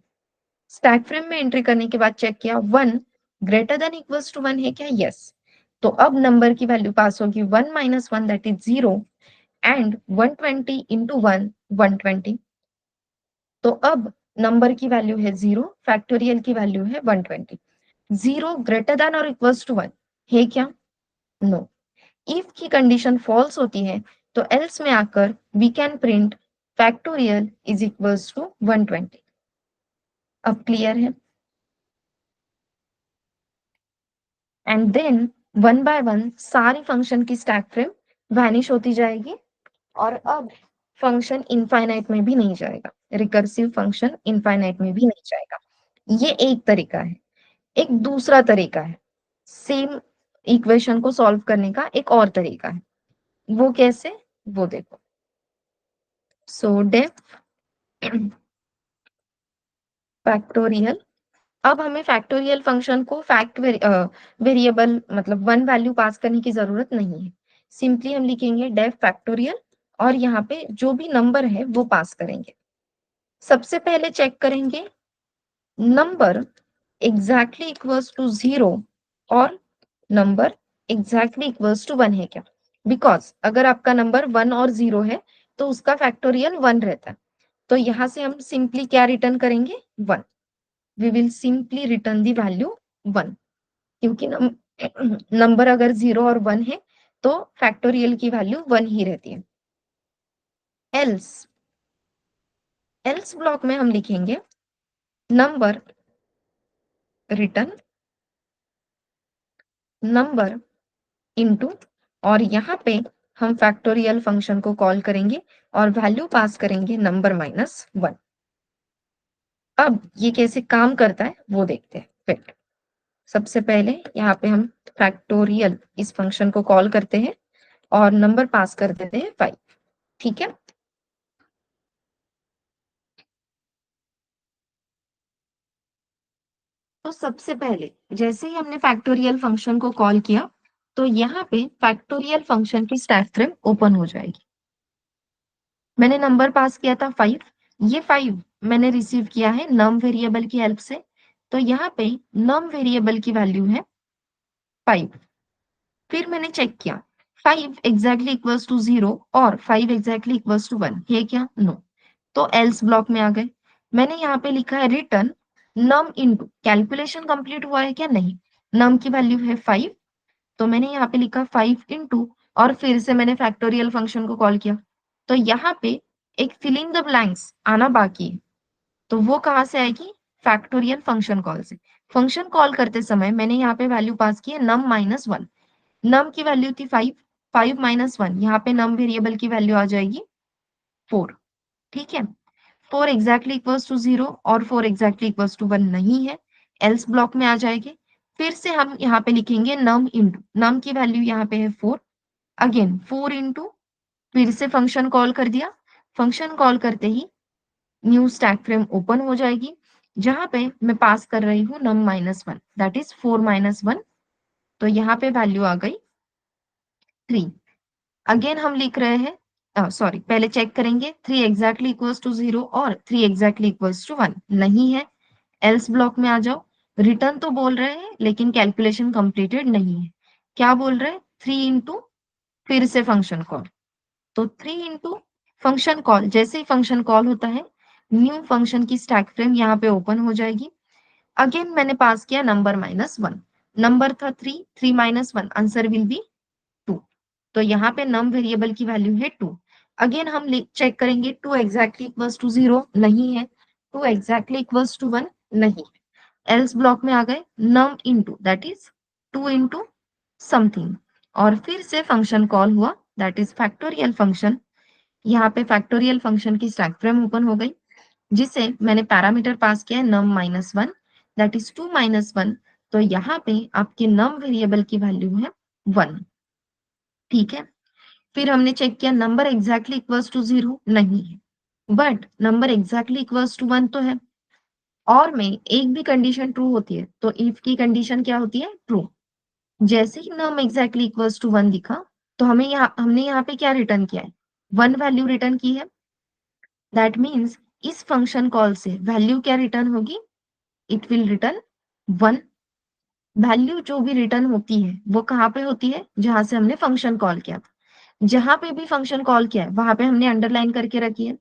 स्टैक फ्रेम में एंट्री करने के बाद चेक किया 1 ग्रेटर देन इक्वल्स टू 1 है क्या, यस। तो अब नंबर की वैल्यू पास होगी 1 minus 1 that is 0 and 120 into 1 120। तो अब नंबर की वैल्यू है 0, फैक्टोरियल की वैल्यू है 120। 0 ग्रेटर देन और इक्वल्स टू 1 है क्या, नो। इफ की कंडीशन फॉल्स होती है तो एल्स में आकर we can print factorial is equals to 120। अब क्लियर है। And then one by one सारी फंक्शन की स्टैक फ्रेम वैनिश होती जाएगी और अब फंक्शन इनफाइनाइट में भी नहीं जाएगा, रिकर्सिव फंक्शन इनफाइनाइट में भी नहीं जाएगा। ये एक तरीका है। एक दूसरा तरीका है सेम इक्वेशन को सॉल्व करने का, एक और तरीका है। वो कैसे, वो देखो। So def factorial. अब हमें फैक्टोरियल फंक्शन को फैक्ट वेरिएबल मतलब वन वैल्यू पास करने की जरूरत नहीं है। सिंपली हम लिखेंगे डेफ फैक्टोरियल और यहाँ पे जो भी नंबर है वो पास करेंगे। सबसे पहले चेक करेंगे नंबर एग्जैक्टली इक्वल्स टू 0 और नंबर एग्जैक्टली इक्वल्स टू 1 है क्या। बिकॉज अगर आपका नंबर 1 और 0 है तो उसका फैक्टोरियल 1 रहता है। तो यहां से हम सिंपली क्या रिटर्न करेंगे 1। We will simply return the value 1, क्योंकि नंबर अगर 0 और 1 है तो फैक्टोरियल की वैल्यू 1 ही रहती है। एल्स एल्स ब्लॉक में हम लिखेंगे नंबर रिटर्न नंबर इनटू और यहाँ पे हम फैक्टोरियल फंक्शन को कॉल करेंगे और वैल्यू पास करेंगे नंबर माइनस 1। अब ये कैसे काम करता है वो देखते हैं। फिर सबसे पहले यहाँ पे हम फैक्टोरियल इस फंक्शन को कॉल करते हैं और नंबर पास कर देते हैं 5। ठीक है। तो सबसे पहले जैसे ही हमने फैक्टोरियल फंक्शन को कॉल किया तो यहाँ पे फैक्टोरियल फंक्शन की स्टैक फ्रेम ओपन हो जाएगी। मैंने नंबर पास किया था 5। ये 5 मैंने रिसीव किया है नम वेरिएबल की हेल्प से। तो यहाँ पे नम वेरिएबल की वैल्यू है 5। फिर मैंने चेक किया 5 एग्जैक्टली इक्वल्स टू 0 और 5 एग्जैक्टली इक्वल्स टू 1 है क्या, नो। तो एल्स ब्लॉक में आ गए। मैंने यहाँ पे लिखा है रिटर्न नम इनटू, कैलकुलेशन कंप्लीट हुआ है क्या, नहीं। नम की वैल्यू है 5 तो मैंने यहाँ पे लिखा 5 इंटू और फिर से मैंने फैक्टोरियल फंक्शन को कॉल किया। तो यहाँ पे एक फिलिंग द ब्लैंक्स आना बाकी है। तो वो कहाँ से आएगी, फैक्टोरियल फंक्शन कॉल से। फंक्शन कॉल करते समय मैंने यहाँ पे वैल्यू पास की है नम माइनस 1। नम की वैल्यू थी 5, 5 माइनस 1, यहाँ पे नम वेरिएबल की वैल्यू आ जाएगी 4। ठीक है। 4 एग्जैक्टली इक्वल्स टू 0 और 4 एग्जैक्टली इक्वल्स टू 1 नहीं है, एल्स ब्लॉक में आ जाएंगे। फिर से हम यहाँ पे लिखेंगे नम इंटू, नम की वैल्यू यहाँ पे है 4, अगेन 4 इंटू, फिर से फंक्शन कॉल कर दिया। फंक्शन कॉल करते ही न्यू स्टैक फ्रेम ओपन हो जाएगी जहां पे मैं पास कर रही हूँ नम माइनस 1 दैट इज 4 माइनस 1। तो यहाँ पे वैल्यू आ गई 3। अगेन हम लिख रहे हैं, सॉरी पहले चेक करेंगे 3 एग्जैक्टली इक्वल्स टू 0 और 3 एग्जैक्टली इक्वल्स टू 1 नहीं है, एल्स ब्लॉक में आ जाओ। रिटर्न तो बोल रहे हैं लेकिन कैलकुलेशन कंप्लीटेड नहीं है। क्या बोल रहे हैं 3 इंटू, फिर से फंक्शन कॉल। तो 3 इंटू फंक्शन कॉल, जैसे ही फंक्शन कॉल होता है न्यू फंक्शन की स्टैक फ्रेम यहाँ पे ओपन हो जाएगी। अगेन मैंने पास किया नंबर माइनस 1। नंबर था 3, 3 माइनस 1 आंसर विल बी 2। तो यहाँ पे नम वेरिएबल की वैल्यू है 2। अगेन हम चेक करेंगे 2 एग्जैक्टली इक्वल्स टू 0 नहीं है, 2 एग्जैक्टली इक्वल्स टू 1 नहीं। एल्स ब्लॉक में आ गए num into that is 2 into something और फिर से फंक्शन कॉल हुआ दैट इज फैक्टोरियल फंक्शन। यहाँ पे फैक्टोरियल फंक्शन की स्टैक फ्रेम ओपन हो गई, जिसे मैंने पैरामीटर पास किया है num -1, दैट इज 2 - 1। तो यहाँ पे आपके num वेरिएबल की वैल्यू है 1। ठीक है, फिर हमने चेक किया नंबर एग्जैक्टली इक्वल्स टू 0 नहीं है, but number exactly equals to 1 तो है। और में एक भी कंडीशन ट्रू होती है तो इफ की कंडीशन क्या होती है? ट्रू। जैसे ही नम एग्जैक्टली इक्वल्स टू 1 दिखा, तो हमने यहाँ पे क्या रिटर्न किया है? 1 वैल्यू रिटर्न की है। दैट मीन्स इस फंक्शन कॉल से वैल्यू क्या रिटर्न होगी? It will return 1। वैल्यू जो भी रिटर्न होती है वो कहाँ पे होती है? जहां से हमने फंक्शन कॉल किया था। जहां पे भी फंक्शन कॉल किया है वहां पे हमने अंडरलाइन करके रखी है।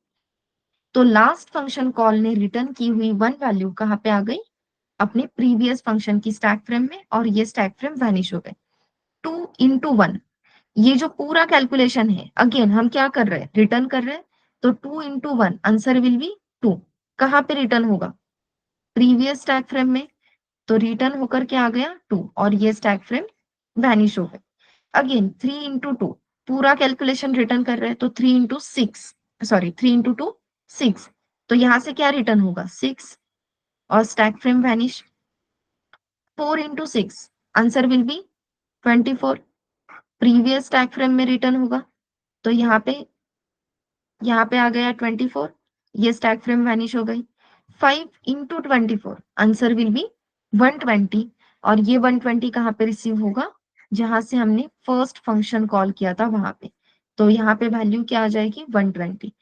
तो लास्ट फंक्शन कॉल ने रिटर्न की हुई 1 वैल्यू कहाँ पे आ गई? अपने प्रीवियस फंक्शन की स्टैक फ्रेम में, और ये स्टैक फ्रेम वैनिश हो गए। 2 × 1, ये जो पूरा कैलकुलेशन है, अगेन हम क्या कर रहे हैं? रिटर्न कर रहे हैं। तो 2 × 1 आंसर विल बी 2। कहाँ पे रिटर्न होगा? प्रीवियस स्टैक फ्रेम में। तो रिटर्न होकर के आ गया 2, और ये स्टैक फ्रेम वैनिश हो गए। अगेन 3 × 2, पूरा कैलकुलेशन रिटर्न कर रहे हैं, तो 3 × 6, सॉरी 3 × 2 6। तो यहां से क्या रिटर्न होगा? 6, और stack frame vanish. 4 × 6, answer will be 24। Previous stack frame में रिटर्न होगा, तो यहाँ पे आ गया 24, ये स्टैक फ्रेम वैनिश हो गई। 5 × 24, आंसर विल बी 120, और ये 120 कहाँ पे रिसीव होगा? जहां से हमने फर्स्ट फंक्शन कॉल किया था वहां पे। तो यहाँ पे वैल्यू क्या आ जाएगी? 120।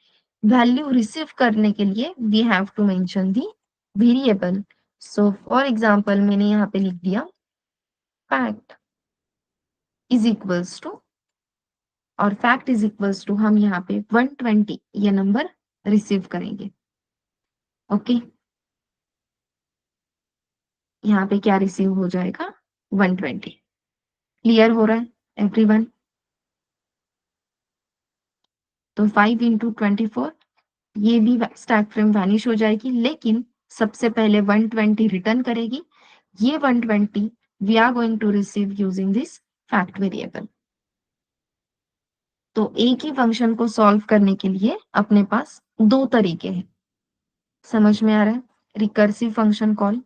वैल्यू रिसीव करने के लिए we have to mention the variable. So for example मैंने यहाँ पे लिख दिया फैक्ट इज इक्वल्स टू, और फैक्ट इज इक्वल्स टू हम यहाँ पे 120 ये नंबर रिसीव करेंगे। ओके, यहाँ पे क्या रिसीव हो जाएगा? 120। क्लियर हो रहा है एवरीवन? तो 5 × 24, ये भी स्टैक फ्रेम वैनिश हो जाएगी, लेकिन सबसे पहले 120 रिटर्न करेगी। ये 120 we are going to receive using this fact variable. तो एक ही फंक्शन को सॉल्व करने के लिए अपने पास दो तरीके हैं। समझ में आ रहा है? Recursive function call.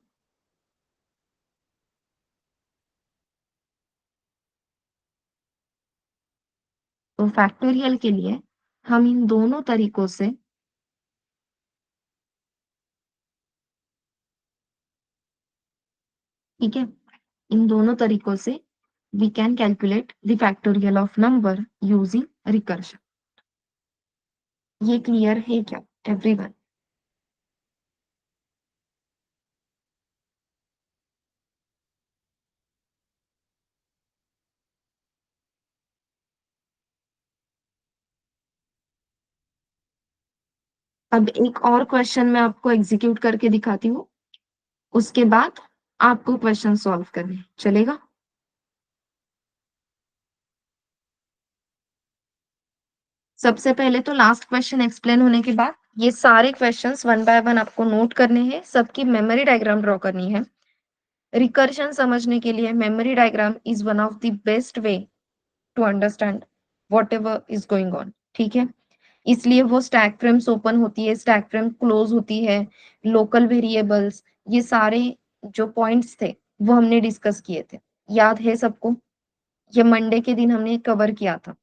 तो फैक्टोरियल के लिए हम इन दोनों तरीकों से, ठीक है, इन दोनों तरीकों से we can calculate the factorial of number using recursion। ये क्लियर है क्या एवरीवन? अब एक और क्वेश्चन मैं आपको एग्जीक्यूट करके दिखाती हूँ, उसके बाद आपको क्वेश्चन सॉल्व करने चलेगा? सबसे पहले तो लास्ट क्वेश्चन एक्सप्लेन होने के बाद ये सारे क्वेश्चंस वन बाय वन आपको नोट करने हैं, सबकी मेमोरी डायग्राम ड्रॉ करनी है। रिकर्शन समझने के लिए memory diagram is one of the best way to understand whatever is going on. ठीक है, इसलिए वो स्टैक फ्रेम्स ओपन होती है, स्टैक फ्रेम क्लोज होती है, लोकल वेरिएबल्स, ये सारे जो पॉइंट्स थे वो हमने डिस्कस किए थे। याद है सबको? ये मंडे के दिन हमने कवर किया था।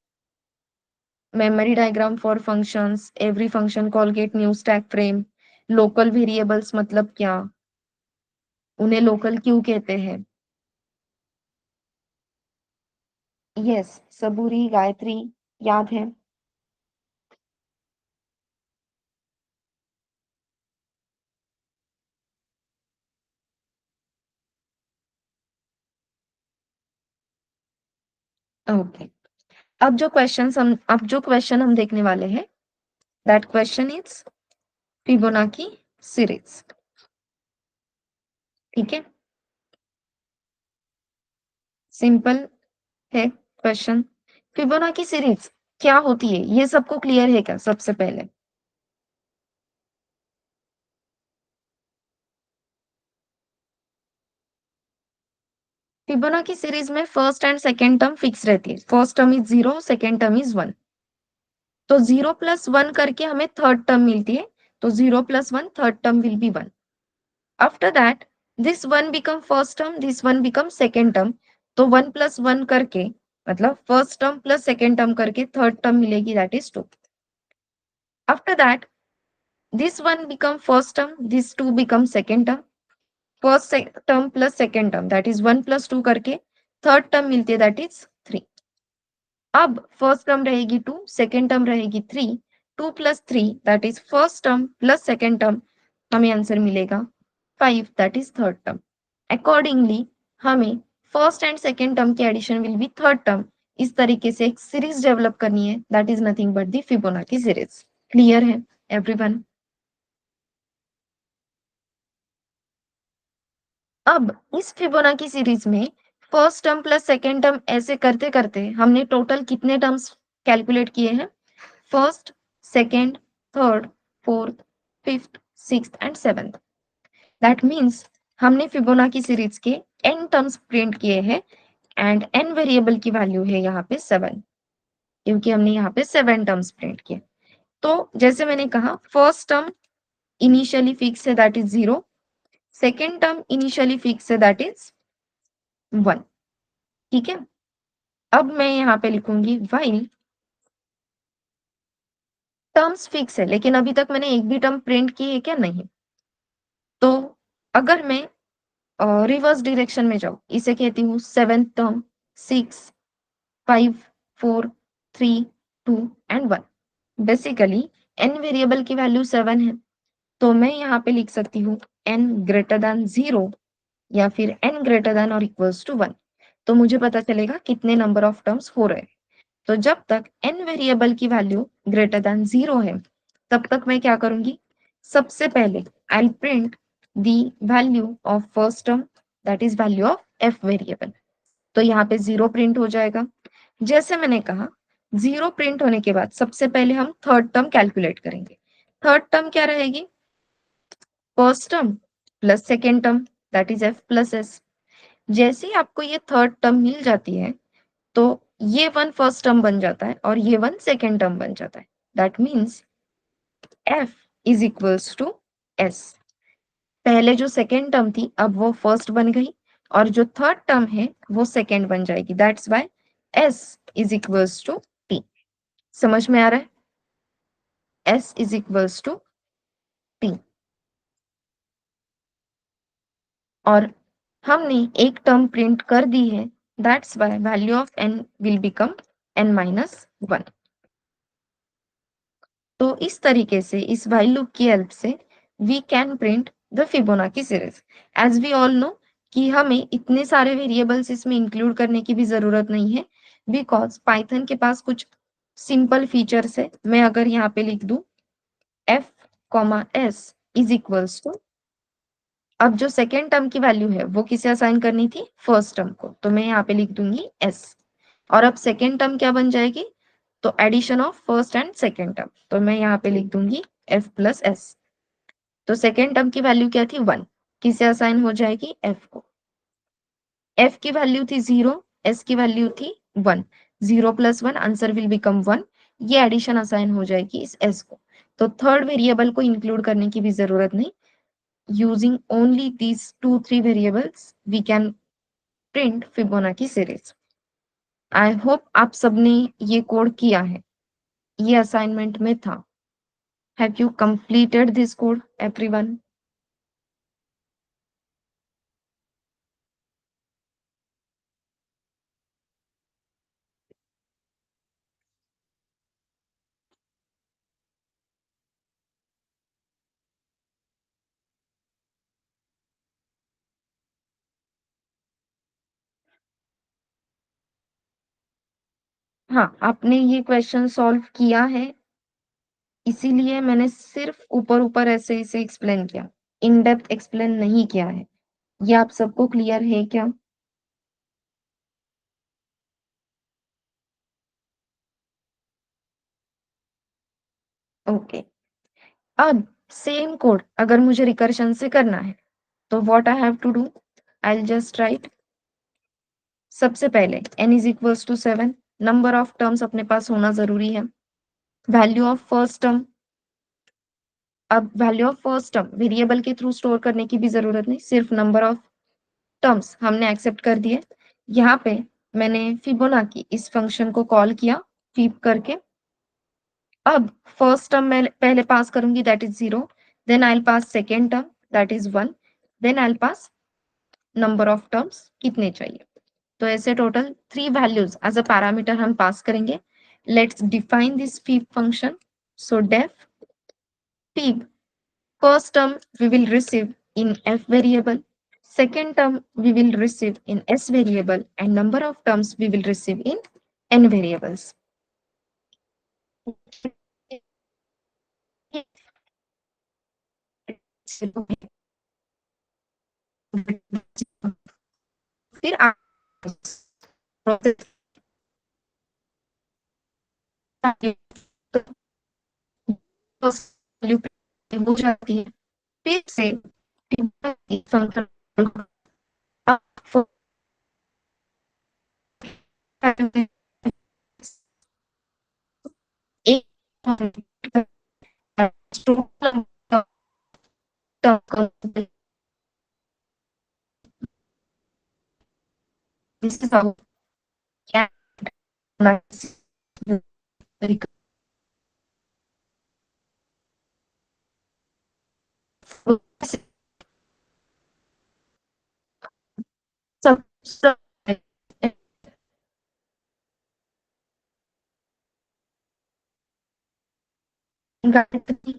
Memory diagram for functions, every function call get new stack frame, local variables मतलब क्या, उन्हें लोकल क्यों कहते हैं। यस, सबूरी, गायत्री, याद है? ओके, अब जो क्वेश्चन हम देखने वाले हैं, that question is Fibonacci series. ठीक है, सिंपल है क्वेश्चन। फिबोनाची सीरीज क्या होती है ये सबको क्लियर है क्या? सबसे पहले फिबोनाची सीरीज में first and second term fix रहती है। First term is 0, second term is 1। तो 0 प्लस 1 करके हमें थर्ड टर्म मिलती है, तो 0 plus 1 third term will be 1. After that this 1 become first term, this 1 become second term, तो 1 प्लस 1 करके मतलब first term plus second term करके थर्ड टर्म मिलेगी, that is 2. After that this 1 become first term, this 2 become second term, first term plus second term, that is 1 plus 2 करके third term मिलती है, that is 3. अब first term रहेगी 2, second term रहेगी 3, 2 plus 3 that is first term plus second term, हमें answer मिलेगा 5, that is third term. Accordingly हमें first and second term के addition will be third term. इस तरीके से एक सीरीज डेवलप करनी है, that is nothing but the Fibonacci series. Clear है एवरीवन? अब इस फिबोनाची सीरीज में first term plus second term ऐसे करते करते हमने टोटल कितने टर्म्स कैलकुलेट किए हैं? First, second, third, fourth, fifth, sixth and seventh. That means हमने फिबोनाची सीरीज के n टर्म्स प्रिंट किए हैं एंड n वेरिएबल की वैल्यू है यहाँ पे 7, क्योंकि हमने यहाँ पे 7 टर्म्स प्रिंट किए. तो जैसे मैंने कहा फर्स्ट टर्म इनिशियली फिक्स है, that is 0. Second term initially fix है, दैट इज 1. ठीक है. अब मैं यहाँ पे लिखूंगी व्हाइल टर्म्स फिक्स है, लेकिन अभी तक मैंने एक भी टर्म प्रिंट की है क्या? नहीं. तो अगर मैं रिवर्स डायरेक्शन में जाऊं, इसे कहती हूँ seventh term, 6, 5, 4, 3, 2 and 1. Basically n variable की वैल्यू 7 है, तो मैं यहाँ पे लिख सकती हूँ n ग्रेटर देन 0 या फिर n ग्रेटर देन और इक्वल्स टू 1. तो मुझे पता चलेगा कितने नंबर ऑफ टर्म्स हो रहे हैं. तो जब तक n वेरिएबल की वैल्यू ग्रेटर देन 0 है, तब तक मैं क्या करूंगी? सबसे पहले I will print the value of first term, that is value of f variable. तो यहाँ पे 0 प्रिंट हो जाएगा. जैसे मैंने कहा 0 प्रिंट होने के बाद सबसे पहले हम थर्ड टर्म कैलकुलेट करेंगे. थर्ड टर्म क्या रहेगी? First term plus second term, that is f plus s. जैसे ही आपको ये थर्ड टर्म मिल जाती है, तो ये 1 फर्स्ट टर्म बन जाता है और ये 1 सेकेंड टर्म बन जाता है. That means f is equals to s. पहले जो सेकेंड टर्म थी अब वो फर्स्ट बन गई, और जो थर्ड टर्म है वो सेकेंड बन जाएगी. That's why s is equals to t. समझ में आ रहा है? s is equals to t. और हमने एक टर्म प्रिंट कर दी है, that's why value of n will become n minus 1. तो इस तरीके से इस while लूप की हेल्प से we can print the Fibonacci series. As we all know कि हमें इतने सारे वेरिएबल्स इसमें इंक्लूड करने की भी जरूरत नहीं है, बिकॉज पाइथन के पास कुछ सिंपल फीचर्स है. मैं अगर यहाँ पे लिख दूं f, s is equals to, अब जो सेकेंड टर्म की वैल्यू है वो किसे असाइन करनी थी? फर्स्ट टर्म को. तो मैं यहाँ पे लिख दूंगी s. और अब सेकेंड टर्म क्या बन जाएगी? तो addition of first and second term, तो मैं यहाँ पे लिख दूंगी f प्लस s. तो सेकेंड टर्म की वैल्यू क्या थी? 1. किसे असाइन हो जाएगी? f को. f की वैल्यू थी 0, s की वैल्यू थी 1. 0 प्लस 1 आंसर विल बिकम 1. ये एडिशन असाइन हो जाएगी इस s को. तो थर्ड वेरिएबल को इंक्लूड करने की भी जरूरत नहीं. Using only these 2-3 variables we can print Fibonacci series. I hope आप सबने ये कोड किया है, ये असाइनमेंट में था. Have you completed this code, everyone? हाँ, आपने ये क्वेश्चन सॉल्व किया है, इसीलिए मैंने सिर्फ ऊपर ऊपर ऐसे इसे एक्सप्लेन किया, इन डेप्थ एक्सप्लेन नहीं किया है. ये आप सबको क्लियर है क्या? ओके. अब सेम कोड अगर मुझे रिकर्शन से करना है, तो what I have to do? I will just write. सबसे पहले n is equals to 7. Number of terms अपने पास होना जरूरी है. वैल्यू ऑफ फर्स्ट टर्म, अब value of first term variable के थ्रू स्टोर करने की भी जरूरत नहीं, सिर्फ नंबर ऑफ टर्म्स हमने एक्सेप्ट कर दिए। यहाँ पे मैंने फिबोनाची इस फंक्शन को कॉल किया फीब करके। अब फर्स्ट टर्म मैं पहले पास करूंगी, that is 0, then I will pass second term that is 1, then I will pass number of terms कितने चाहिए। तो ऐसे total 3 values as a parameter हम पास करेंगे। Let's define this fib function. So def fib, first term we will receive in f variable, second term we will receive in s variable, and number of terms we will receive in n variables. फिर process हो जाती है, फिर से function एक this is how can सब Gayatri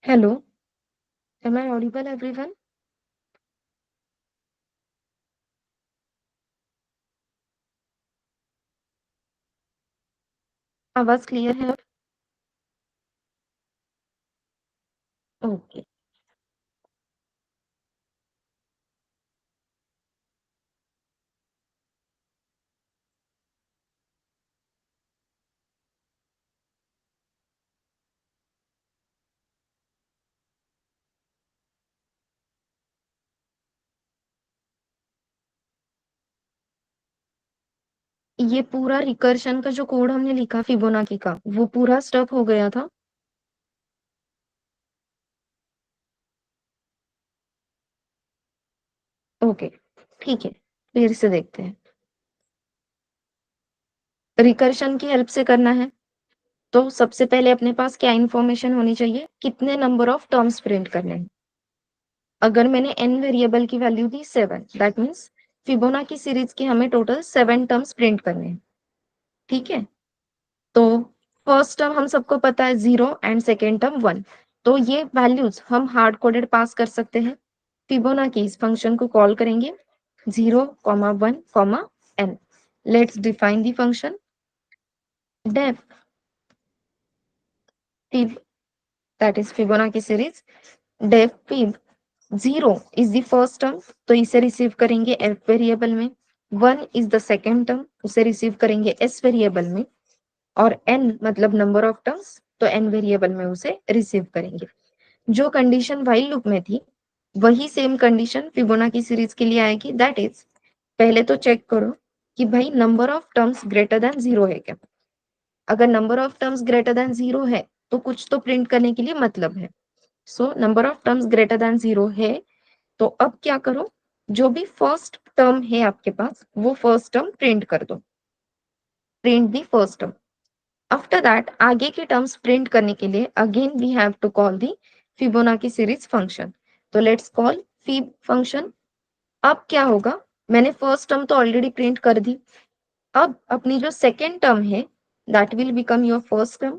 hello, am I audible everyone? आवाज clear है? ओके। ये पूरा रिकर्शन का जो कोड हमने लिखा फिबोनाची का, वो पूरा स्टक हो गया था। ओके, ठीक है, फिर से देखते हैं। रिकर्शन की हेल्प से करना है, तो सबसे पहले अपने पास क्या इंफॉर्मेशन होनी चाहिए, कितने नंबर ऑफ टर्म्स प्रिंट करने हैं। अगर मैंने n वेरिएबल की value the 7, that means Fibonacci series के हमें टोटल 7 टर्म्स प्रिंट करने हैं, ठीक है। तो फर्स्ट टर्म हम सबको पता है 0 एंड सेकेंड टर्म 1, तो ये वैल्यूज हम हार्ड कोडेड पास कर सकते हैं। फिबोनाची इस फंक्शन को कॉल करेंगे 0, 1, Let's define the function def fib, that is Fibonacci series. Def fib 0 is the first term, तो इसे रिसीव करेंगे f वेरिएबल में। 1 is the second term, उसे रिसीव करेंगे s वेरिएबल में। और n मतलब नंबर ऑफ टर्म्स, तो n वेरिएबल में उसे रिसीव करेंगे। जो कंडीशन व्हाइल लूप में थी वही सेम कंडीशन फिबोनाची सीरीज के लिए आएगी। दैट इज, पहले तो चेक करो कि भाई number of terms greater than 0 है क्या। अगर number of terms greater than 0 है तो कुछ तो प्रिंट करने के लिए मतलब है। So number of terms greater than 0 है, तो अब क्या करो, जो भी फर्स्ट टर्म है आपके पास वो फर्स्ट टर्म प्रिंट कर दो, print the first term. After that आगे के टर्म्स प्रिंट करने के लिए again we have to call the Fibonacci series function. तो लेट्स कॉल फिब फंक्शन। अब क्या होगा, मैंने फर्स्ट टर्म तो ऑलरेडी प्रिंट कर दी। अब अपनी जो सेकेंड टर्म है that will become your first term,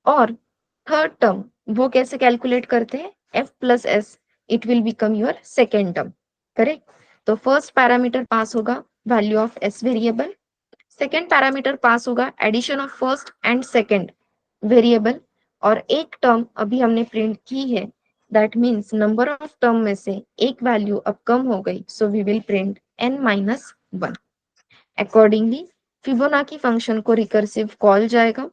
और थर्ड टर्म वो कैसे कैलकुलेट करते हैं, f plus s, it will become your second term, correct. तो फर्स्ट पैरामीटर पास होगा value of s variable, second parameter pass होगा addition of first and second variable, और एक टर्म अभी हमने प्रिंट की है, that means number of term में से एक वैल्यू अब कम हो गई, so we will print n minus 1। Accordingly Fibonacci function को रिकर्सिव कॉल जाएगा,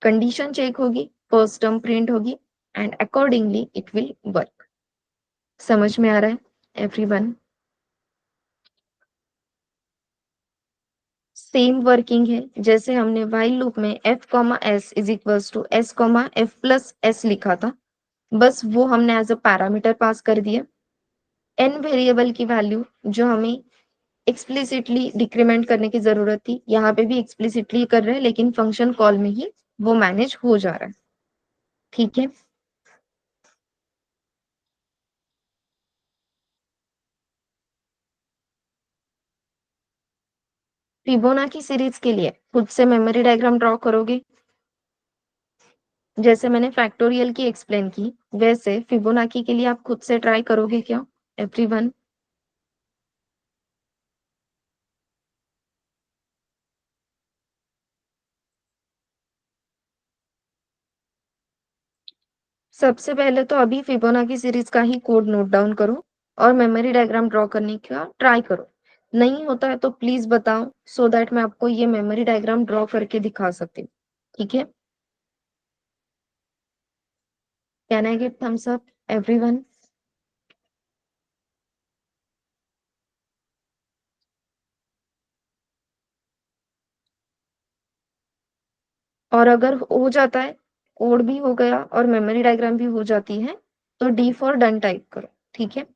कंडीशन चेक होगी, फर्स्ट टर्म प्रिंट होगी, and accordingly it will work. समझ में आ रहा है एवरीवन? सेम वर्किंग है जैसे हमने व्हाइल लूप में f comma s is equals to s comma f plus s लिखा था, बस वो हमने एज अ पैरामीटर पास कर दिया। n वेरिएबल की वैल्यू जो हमें एक्सप्लिसिटली डिक्रीमेंट करने की जरूरत थी, यहाँ पे भी एक्सप्लिसिटली कर रहे हैं लेकिन फंक्शन कॉल में ही वो मैनेज हो जा रहा है, ठीक है। फिबोनाची सीरीज के लिए खुद से मेमोरी डायग्राम ड्रॉ करोगे, जैसे मैंने फैक्टोरियल की एक्सप्लेन की वैसे फिबोनाची के लिए आप खुद से ट्राई करोगे क्या एवरीवन? सबसे पहले तो अभी फिबोनाची सीरीज का ही कोड नोट डाउन करो और मेमोरी डायग्राम ड्रॉ करने का ट्राई करो। नहीं होता है तो प्लीज बताओ, सो दैट मैं आपको ये मेमोरी डायग्राम ड्रॉ करके दिखा सकती हूँ, ठीक है। Can I get thumbs up everyone? और अगर हो जाता है, कोड भी हो गया और मेमोरी डायग्राम भी हो जाती है, तो डी फॉर डन टाइप करो, ठीक है।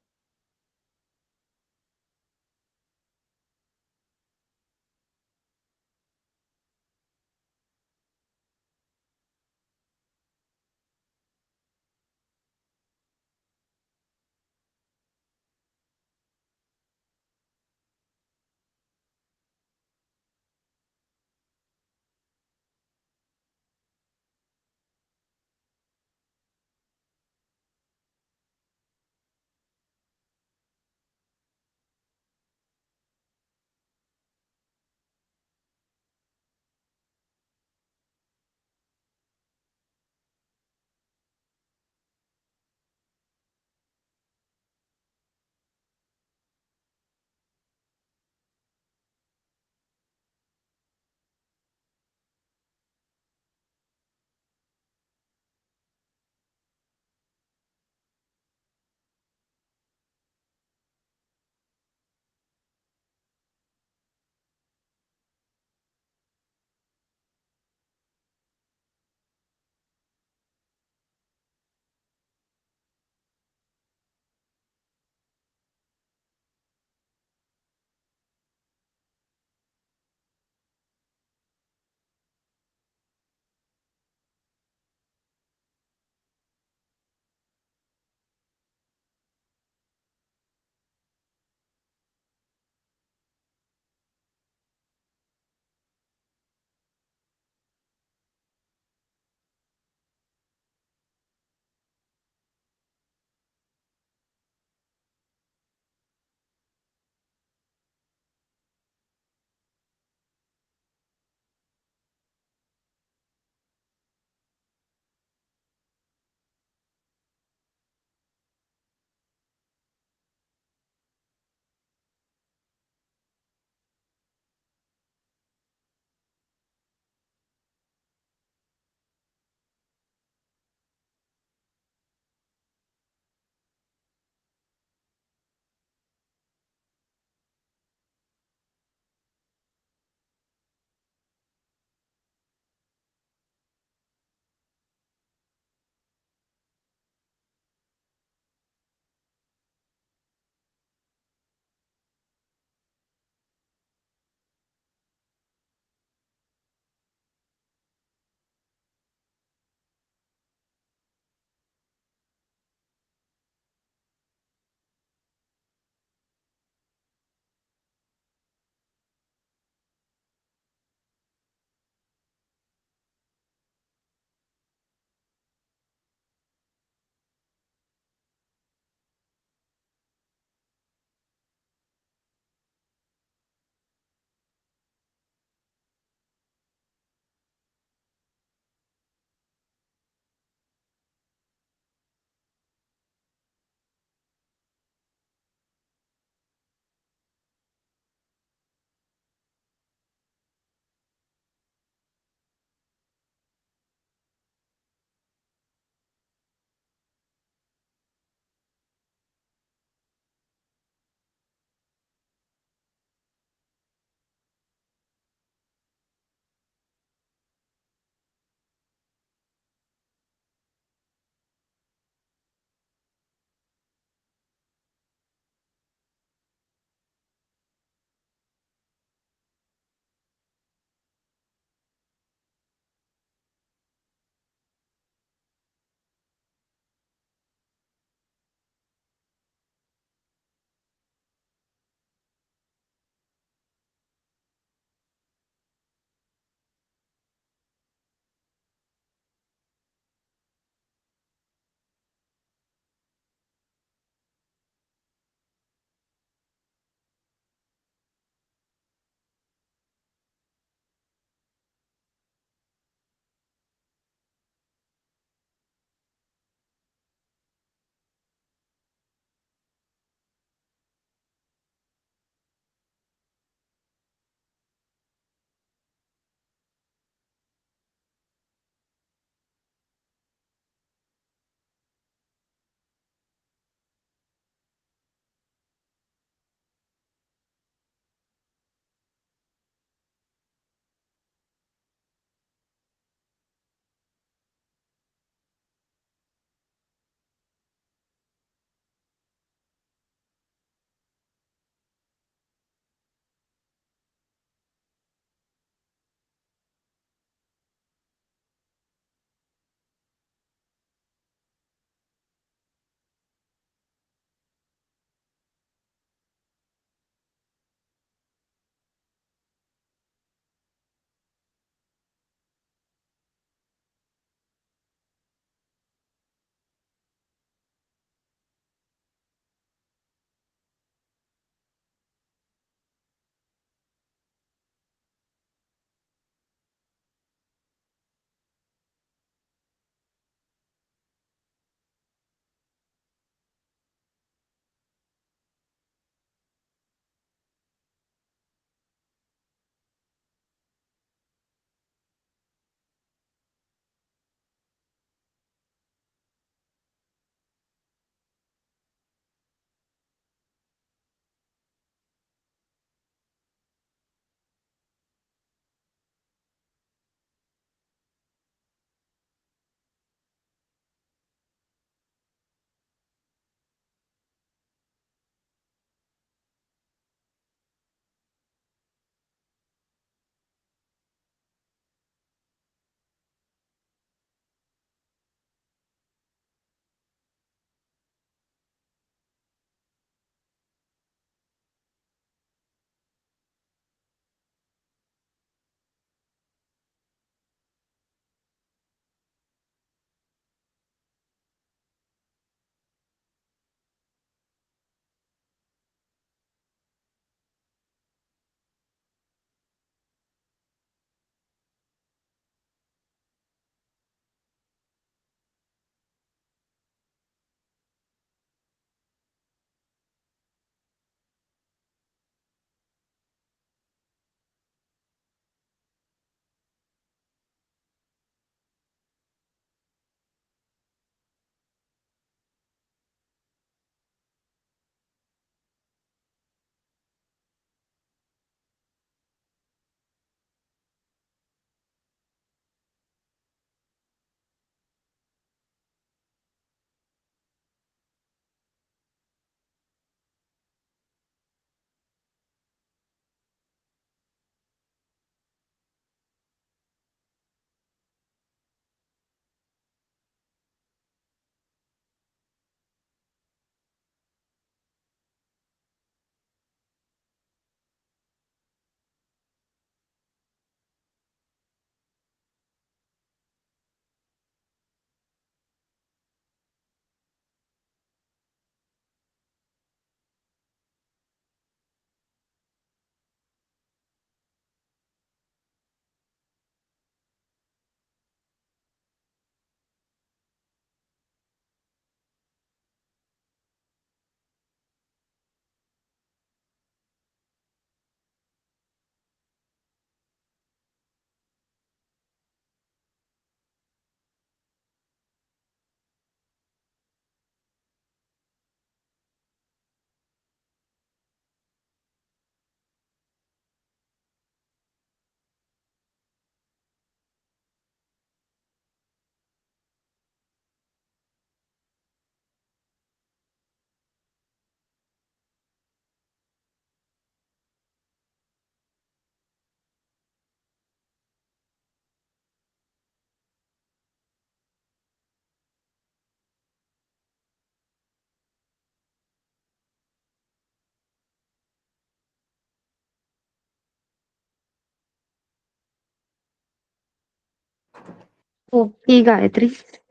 ओके गायत्री,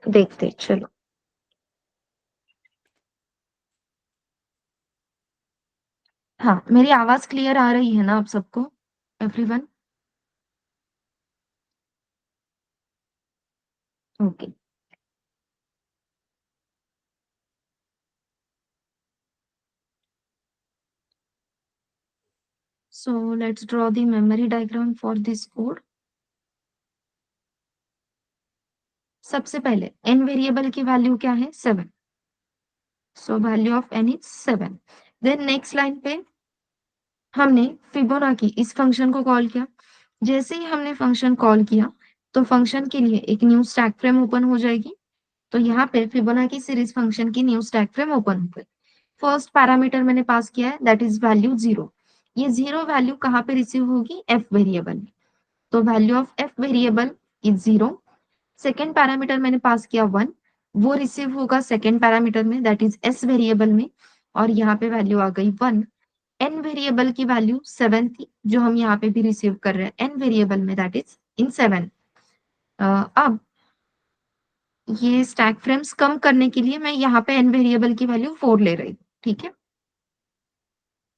देखते हैं, चलो। हाँ, मेरी आवाज क्लियर आ रही है ना आप सबको, everyone? Okay. So let's draw the memory diagram for this code. सबसे पहले n वेरिएबल की वैल्यू क्या है? 7। So value of n is 7। Then next line पे हमने फिबोनाची इस फंक्शन को कॉल किया। जैसे ही हमने फंक्शन कॉल किया तो फंक्शन के लिए एक न्यू स्टैक फ्रेम ओपन हो जाएगी। तो यहाँ पे फिबोनाची सीरीज फंक्शन की न्यू स्टैक फ्रेम ओपन हो गई। फर्स्ट पैरामीटर मैंने पास किया है, दैट इज वैल्यू 0। ये 0 वैल्यू कहाँ पे रिसीव होगी? एफ वेरिएबल में। तो value of F variable is 0। Second parameter मैंने पास किया 1, वो रिसीव होगा सेकेंड पैरामीटर में, दैट इज एस वेरिएबल में। और यहाँ पे वैल्यू आ गई 1। एन वेरिएबल की वैल्यू 7 थी, जो हम यहाँ पे भी रिसीव कर रहे हैं एन वेरिएबल में, दैट इज इन 7। अब ये स्टैक फ्रेम्स कम करने के लिए मैं यहाँ पे एन वेरिएबल की वैल्यू 4 ले रही हूँ, ठीक है?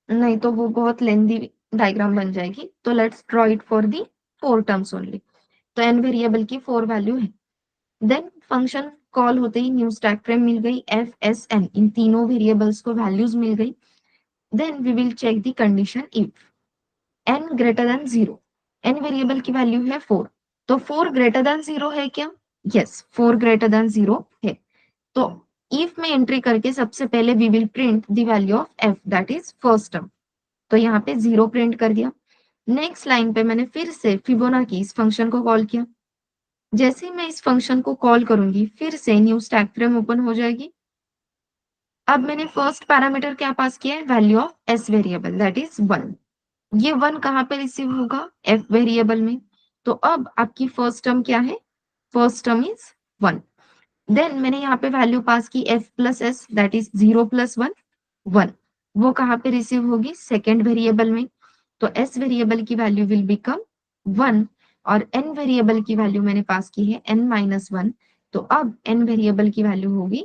नहीं तो वो बहुत लेंदी डायग्राम बन जाएगी, तो let's draw it for the 4 terms only. तो एन वेरिएबल की 4 वैल्यू है। देन फंक्शन कॉल होते ही न्यू स्टैक फ्रेम मिल गई, एफ एस एन, इन तीनों वेरिएबल्स को वैल्यूज मिल गई। Then we will check the condition if n greater than 0। N variable की वैल्यू है 4, तो 4 ग्रेटर देन 0 है क्या? यस, 4 ग्रेटर देन 0 है। तो इफ में एंट्री करके सबसे पहले we will print the value of f, that is first term. तो यहाँ पे 0 प्रिंट कर दिया। नेक्स्ट लाइन पे मैंने फिर से फिबोनाची इस फंक्शन को कॉल किया। जैसे ही मैं इस फंक्शन को कॉल करूंगी फिर से न्यू स्टैक फ्रेम ओपन हो जाएगी। अब मैंने फर्स्ट पैरामीटर क्या पास किया है? Value of S variable, that is 1। ये 1 कहाँ पे रिसीव होगा? एफ वेरिएबल में। तो अब आपकी फर्स्ट टर्म क्या है? First term is 1। देन मैंने यहाँ पे वैल्यू पास की F plus s, that is 0 plus 1, 1। वो कहाँ पे रिसीव होगी? सेकेंड वेरिएबल में। तो एस वेरिएबल की वैल्यू विल बिकम 1। और एन वेरिएबल की वैल्यू मैंने पास की है एन माइनस 1। तो अब एन वेरिएबल की वैल्यू होगी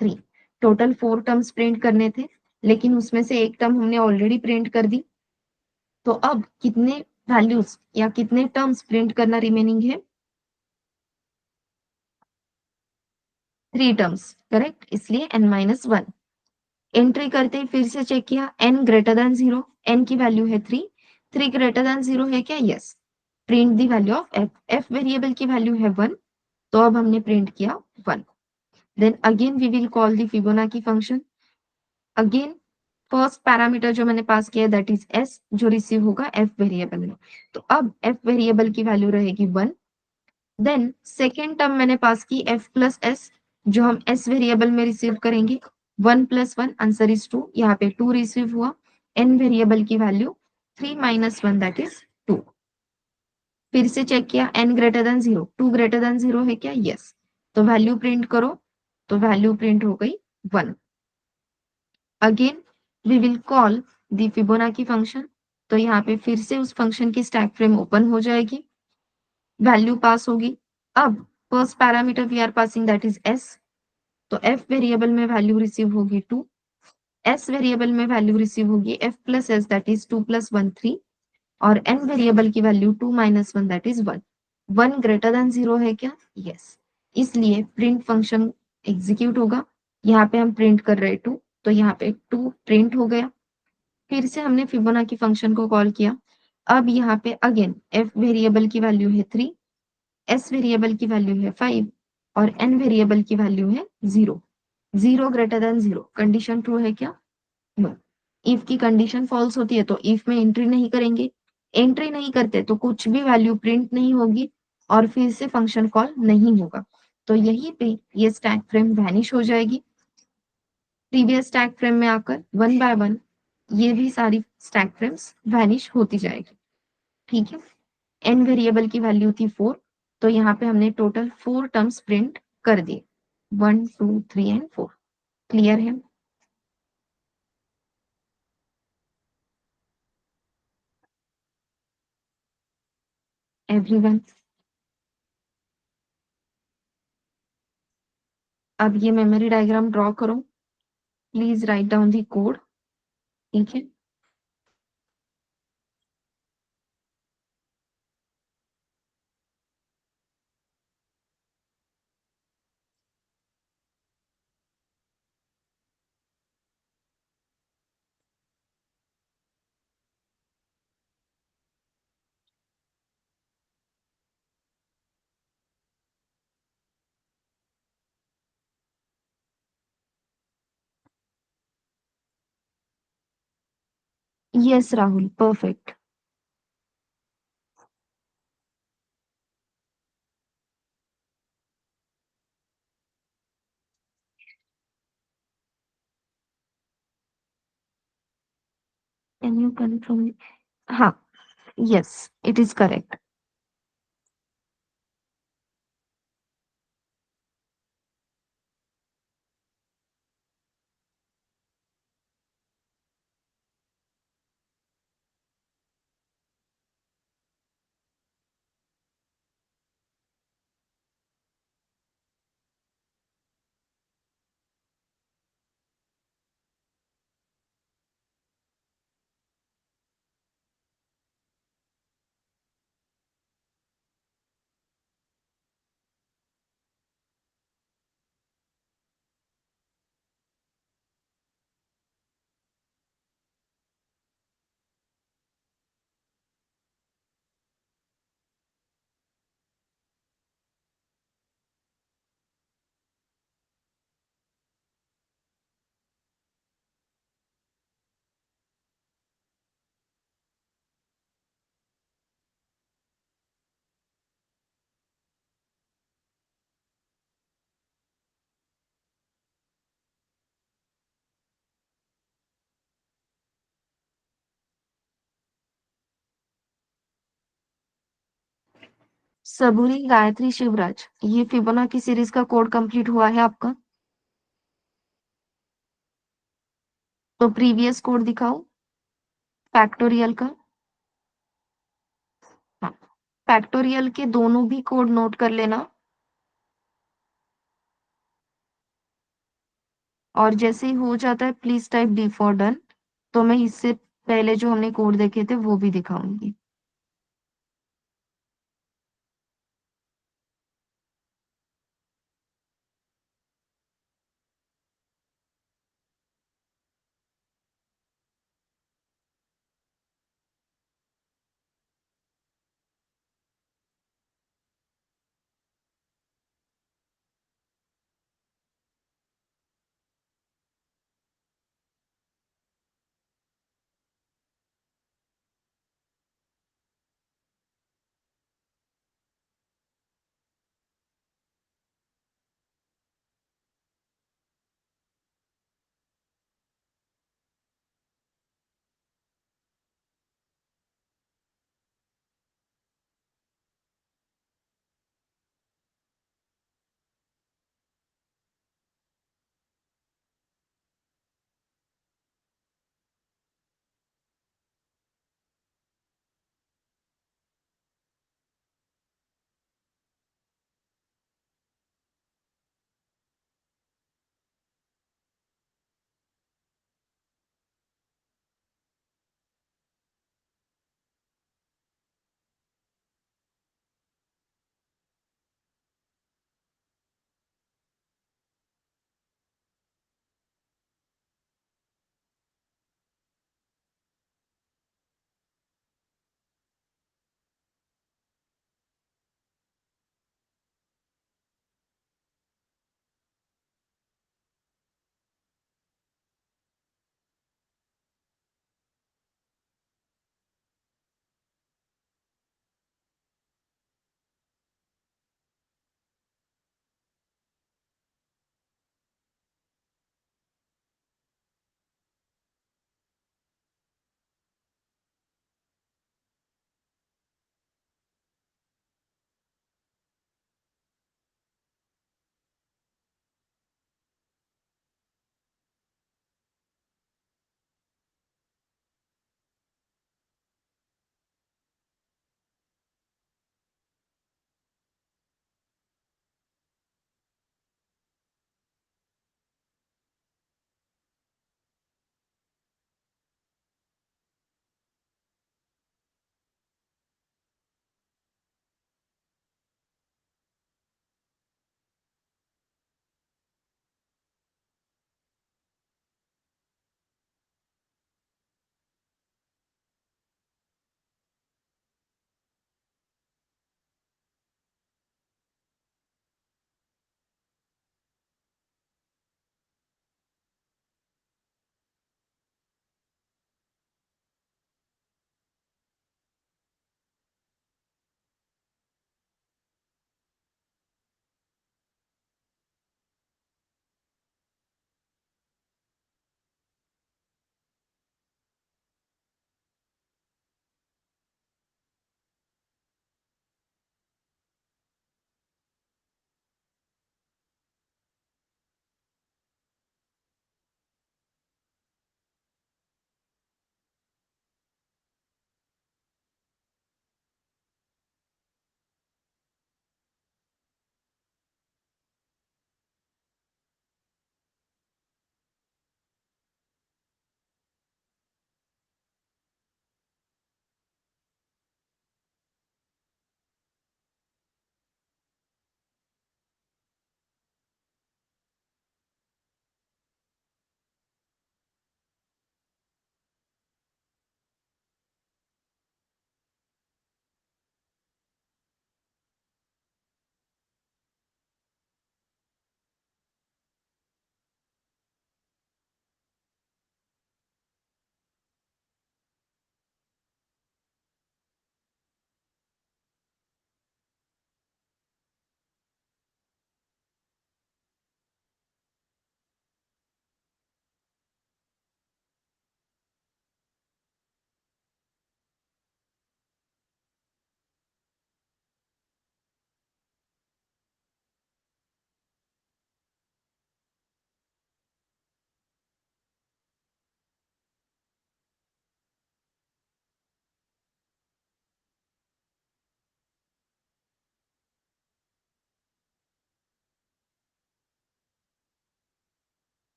3। टोटल 4 टर्म्स प्रिंट करने थे, लेकिन उसमें से एक टर्म हमने ऑलरेडी प्रिंट कर दी। तो अब कितने वैल्यूज या कितने टर्म्स प्रिंट करना रिमेनिंग है? 3 टर्म्स, करेक्ट, इसलिए n माइनस 1। एंट्री करते ही फिर से चेक किया, n ग्रेटर देन 0, n की वैल्यू है 3। 3 ग्रेटर देन 0 है क्या? Yes. Print the value of f, f variable की वैल्यू है 1। तो अब हमने प्रिंट किया 1। Then again we will call the Fibonacci function. Again first parameter जो मैंने पास किया दैट इज s, जो रिसीव होगा f वेरिएबल में। तो अब f वेरिएबल की वैल्यू रहेगी 1। देन सेकेंड टर्म मैंने पास की f प्लस एस, जो हम s वेरिएबल में रिसीव करेंगे। 1 प्लस 1 आंसर इज 2, यहाँ पे 2 रिसीव हुआ। n वेरिएबल की वैल्यू 3 माइनस 1, दैट इज 2। फिर से चेक किया, n greater than 0, 2 greater than 0 है क्या? यस। तो वैल्यू प्रिंट करो, तो वैल्यू प्रिंट हो गई 1। Again we will call the Fibonacci function. तो यहाँ पे फिर से उस फंक्शन की स्टैक फ्रेम ओपन हो जाएगी, वैल्यू पास होगी। अब first parameter we are passing that is s। तो f वेरिएबल में वैल्यू रिसीव होगी 2। s वेरिएबल में वैल्यू रिसीव होगी f plus s, that is 2 plus 1 3। और n वेरिएबल की value 2 minus 1, that is 1। 1 greater than 0 है क्या? यस। इसलिए प्रिंट फंक्शन एग्जीक्यूट होगा। यहाँ पे हम प्रिंट कर रहे हैं 2, तो यहाँ पे 2 प्रिंट हो गया। फिर से हमने फिबोनाची फंक्शन को कॉल किया। अब यहाँ पे अगेन f वेरिएबल की वैल्यू है 3, s वेरिएबल की वैल्यू है 5 और n वेरिएबल की वैल्यू है 0। 0 ग्रेटर देन 0, कंडीशन ट्रू है क्या? नो। इफ की कंडीशन फॉल्स होती है तो इफ में एंट्री नहीं करेंगे। एंट्री नहीं करते तो कुछ भी वैल्यू प्रिंट नहीं होगी और फिर से फंक्शन कॉल नहीं होगा। तो यहीं पे ये स्टैक फ्रेम वैनिश हो जाएगी। प्रीवियस स्टैक फ्रेम में आकर वन बाय वन ये भी सारी स्टैक फ्रेम्स वैनिश होती जाएगी, ठीक है? एन वेरिएबल की वैल्यू थी 4, तो यहाँ पे हमने टोटल 4 टर्म्स प्रिंट कर दिए, 1 2 3 एंड 4। क्लियर है? एवरीवन? अब ये मेमोरी डायग्राम ड्रॉ करो। Please write down the code. ठीक है। Yes Rahul, perfect. Can you confirm? हाँ, yes, it is correct. Saburi, Gayatri, Shivraj, ये फिबोनाची सीरीज का कोड कंप्लीट हुआ है आपका? तो प्रीवियस कोड दिखाओ, फैक्टोरियल का। हाँ, फैक्टोरियल के दोनों भी कोड नोट कर लेना। और जैसे ही हो जाता है please type D for done. तो मैं इससे पहले जो हमने कोड देखे थे वो भी दिखाऊंगी।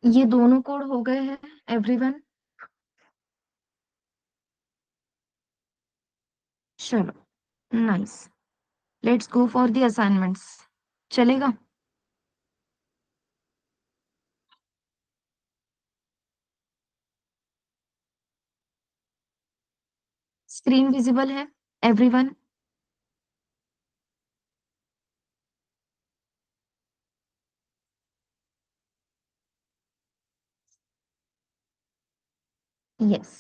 ये दोनों कोड हो गए हैं एवरीवन? चलो, nice. Let's go for the assignments. चलेगा? स्क्रीन विजिबल है एवरीवन? यस।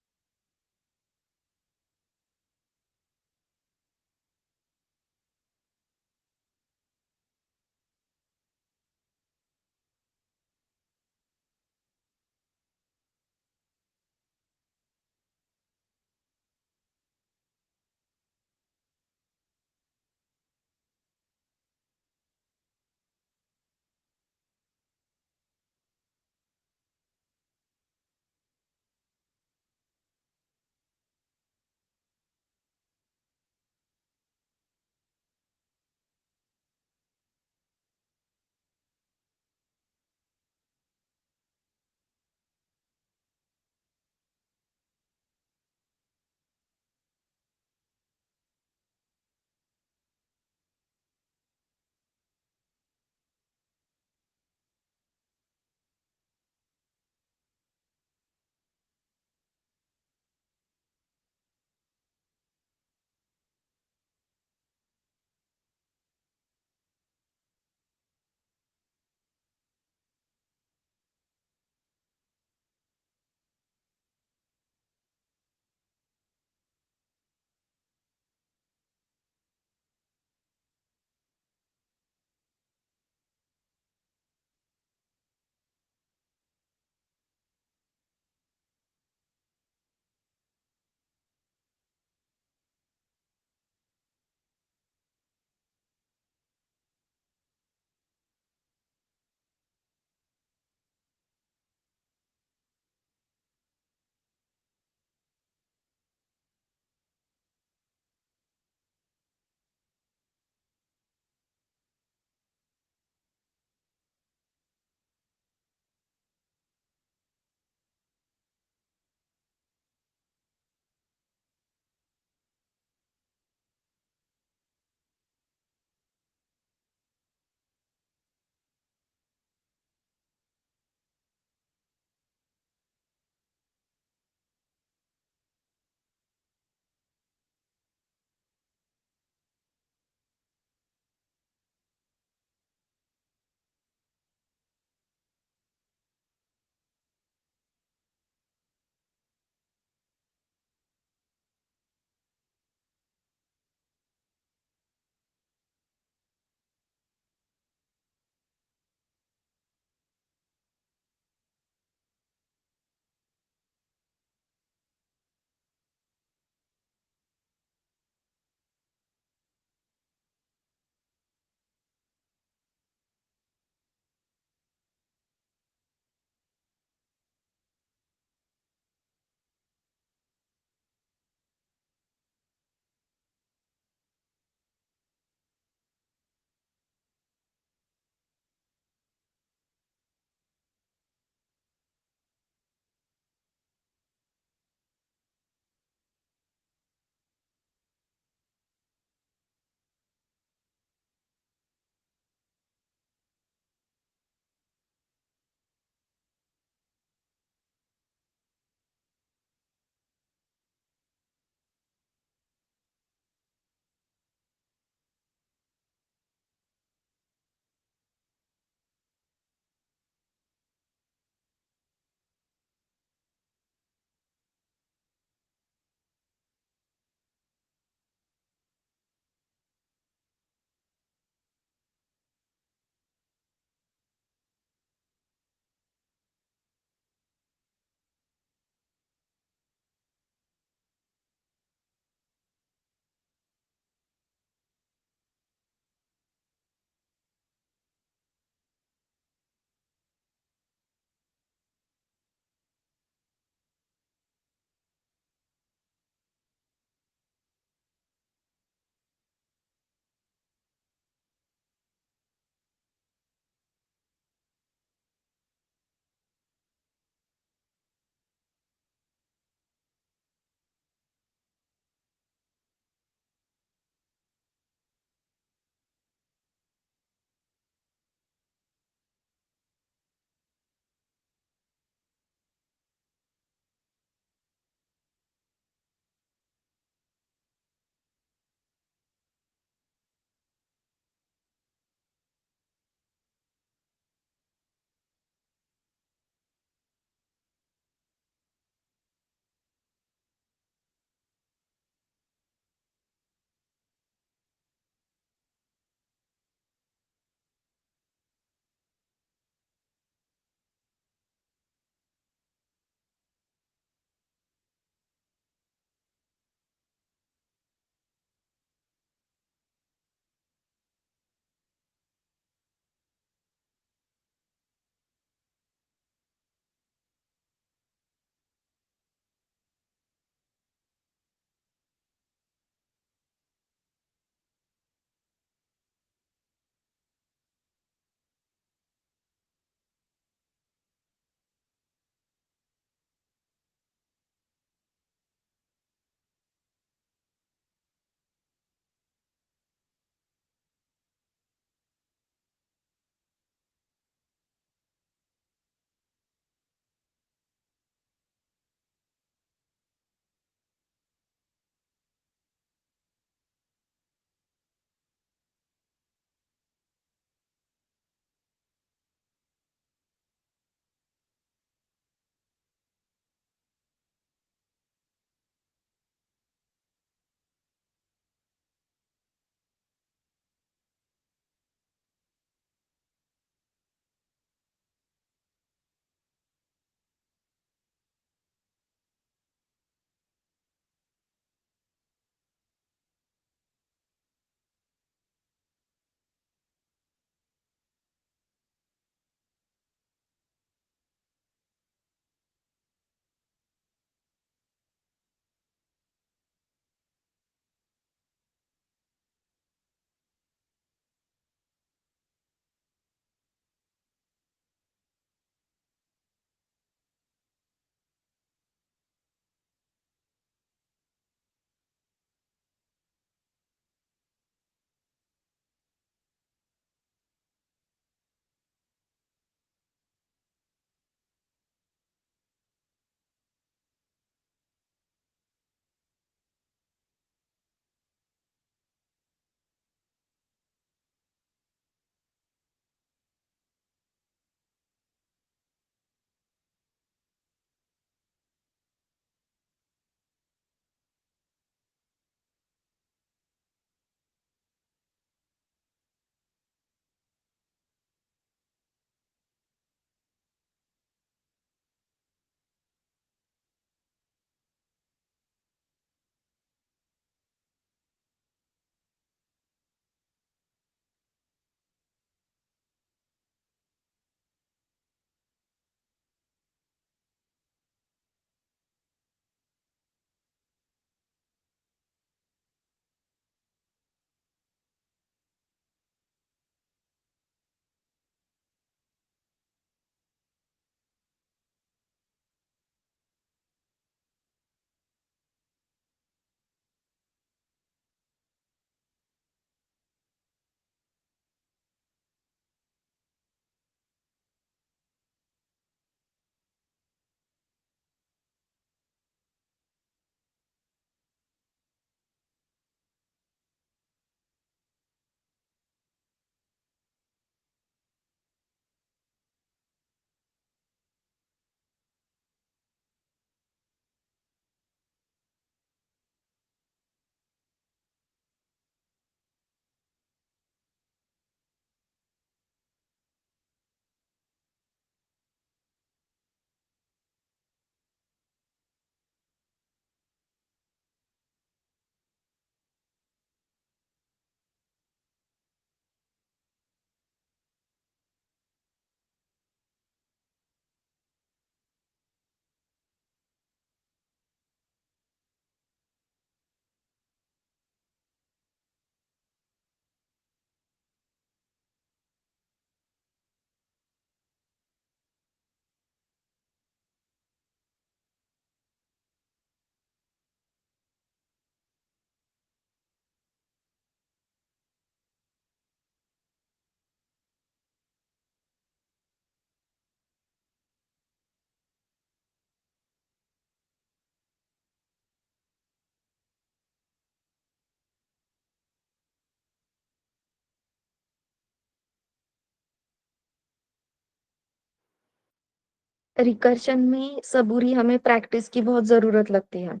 रिकर्शन में सबूरी हमें प्रैक्टिस की बहुत ज़रूरत लगती है।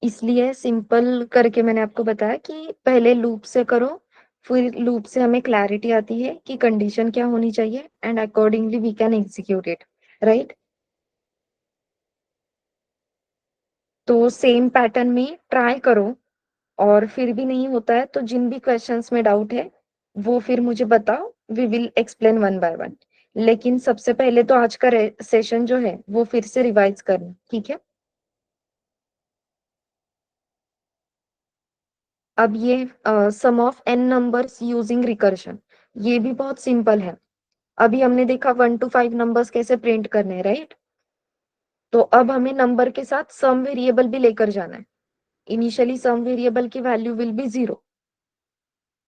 इसलिए सिंपल करके मैंने आपको बताया कि पहले लूप से करो, फिर लूप से हमें क्लैरिटी आती है कि कंडीशन क्या होनी चाहिए and accordingly we can execute it, right? तो सेम पैटर्न में ट्राई करो और फिर भी नहीं होता है तो जिन भी क्वेश्चंस में डाउट है, वो फिर मुझे बताओ, we will explain one by one. लेकिन सबसे पहले तो आज का सेशन जो है, वो फिर से रिवाइज करना, ठीक है? अब ये sum of N numbers using recursion, ये भी बहुत सिंपल है। अभी हमने देखा 1 to 5 नंबर्स कैसे प्रिंट करने हैं, राइट? तो अब हमें नंबर के साथ सम वेरिएबल भी लेकर जाना है। इनिशियली सम वेरिएबल की वैल्यू विल बी 0।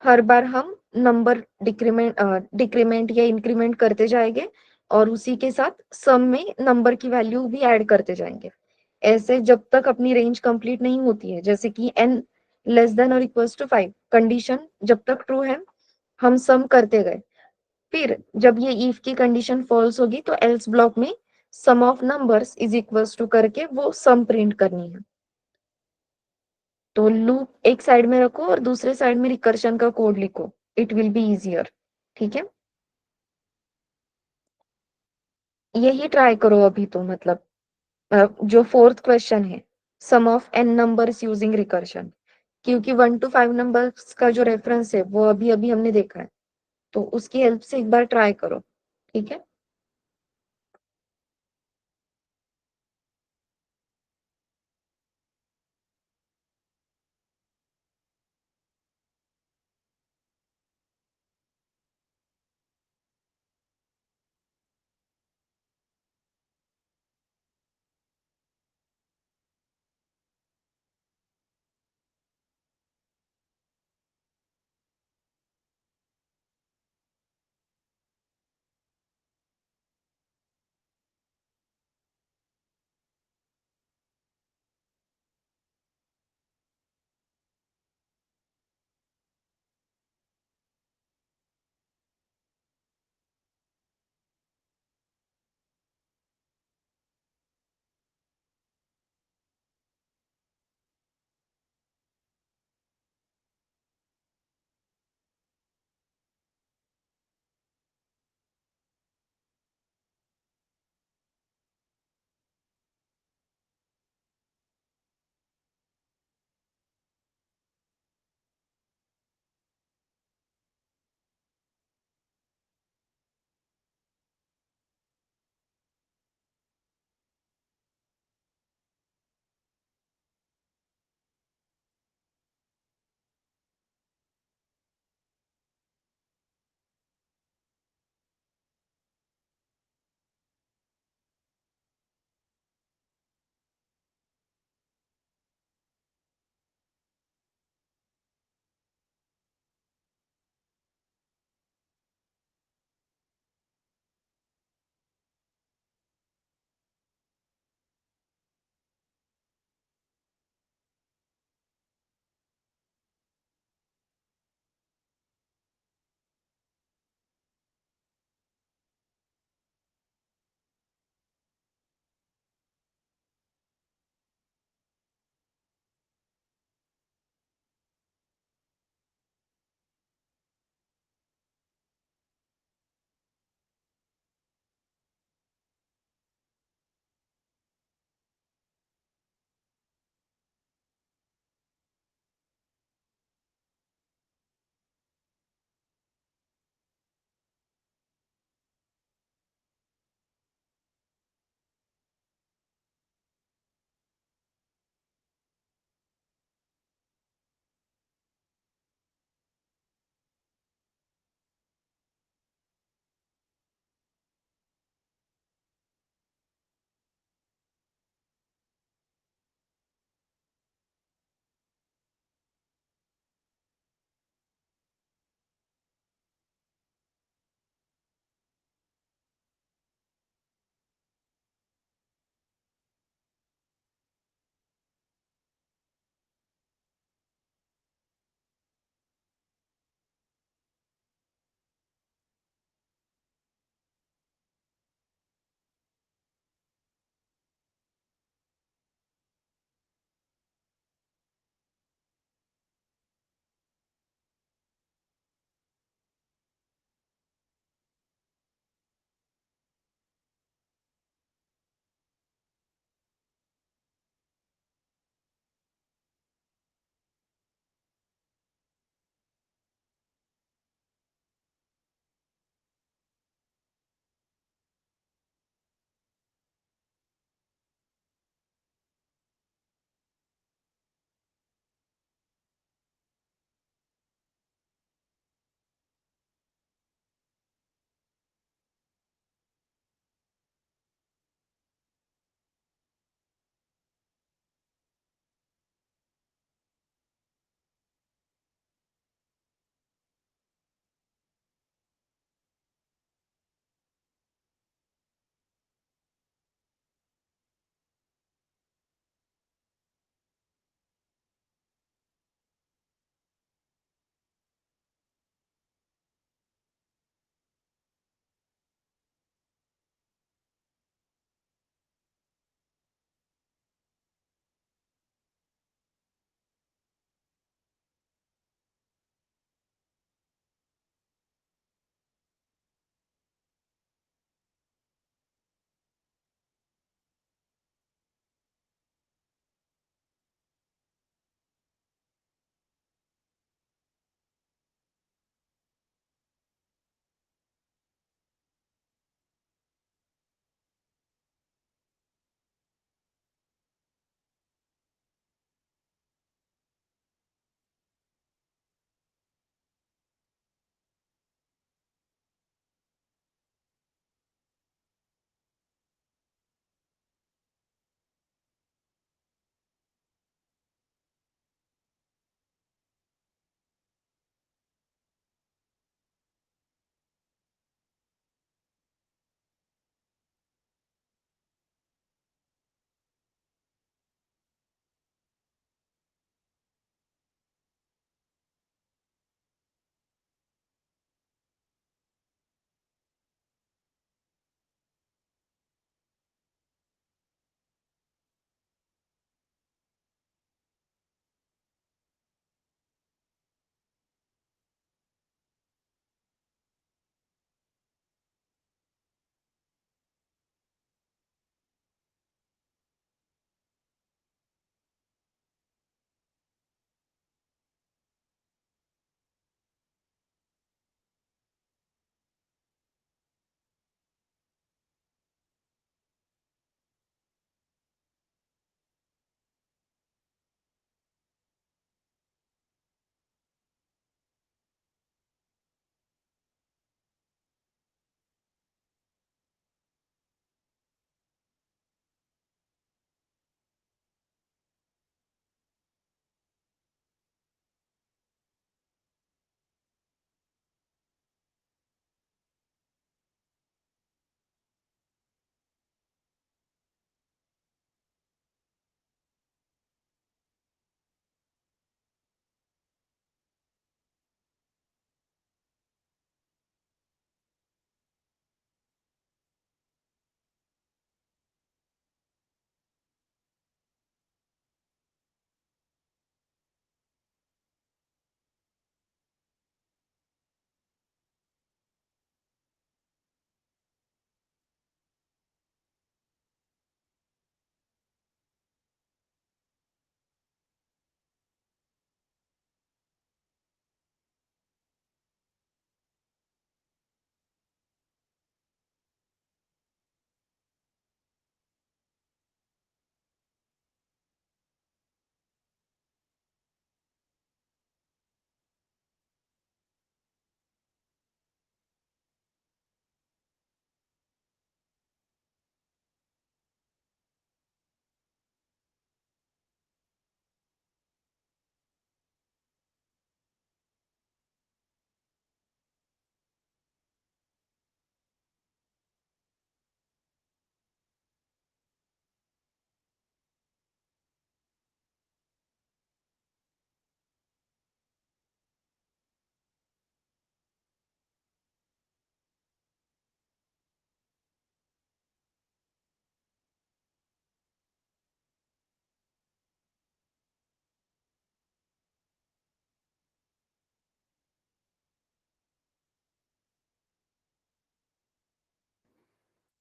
हर बार हम नंबर डिक्रीमेंट या इंक्रीमेंट करते जाएंगे और उसी के साथ सम में नंबर की वैल्यू भी ऐड करते जाएंगे। ऐसे जब तक अपनी रेंज कंप्लीट नहीं होती है, जैसे कि n लेस देन और इक्वल्स टू 5 कंडीशन जब तक ट्रू है, हम सम करते गए। फिर जब ये इफ की कंडीशन फॉल्स होगी तो एल्स ब्लॉक में sum of numbers is equals to करके वो सम प्रिंट करनी है। तो लूप एक साइड में रखो और दूसरे साइड में रिकर्शन का कोड लिखो, इट विल बी इजियर। ठीक है, यही ट्राई करो अभी तो, मतलब जो फोर्थ क्वेश्चन है, sum of N numbers using recursion, क्योंकि 1 to 5 नंबर्स का जो रेफरेंस है वो अभी अभी हमने देखा है, तो उसकी हेल्प से एक बार ट्राई करो। ठीक है।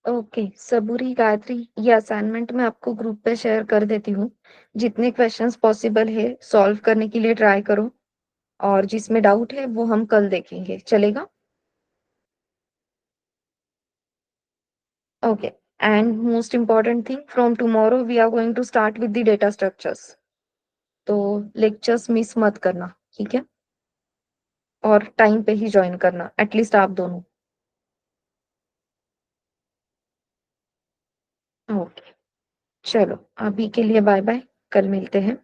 ओके, सबूरी, गायत्री, ये असाइनमेंट मैं आपको ग्रुप पे शेयर कर देती हूँ। जितने क्वेश्चंस पॉसिबल है सॉल्व करने के लिए ट्राई करो और जिसमें डाउट है वो हम कल देखेंगे, चलेगा? Okay, and most important thing from tomorrow we are going to start with the data structures. तो लेक्चर्स मिस मत करना, ठीक है? और टाइम पे ही ज्वाइन करना, एटलीस्ट आप दोनों। ओके, चलो अभी के लिए बाय बाय, कल मिलते हैं।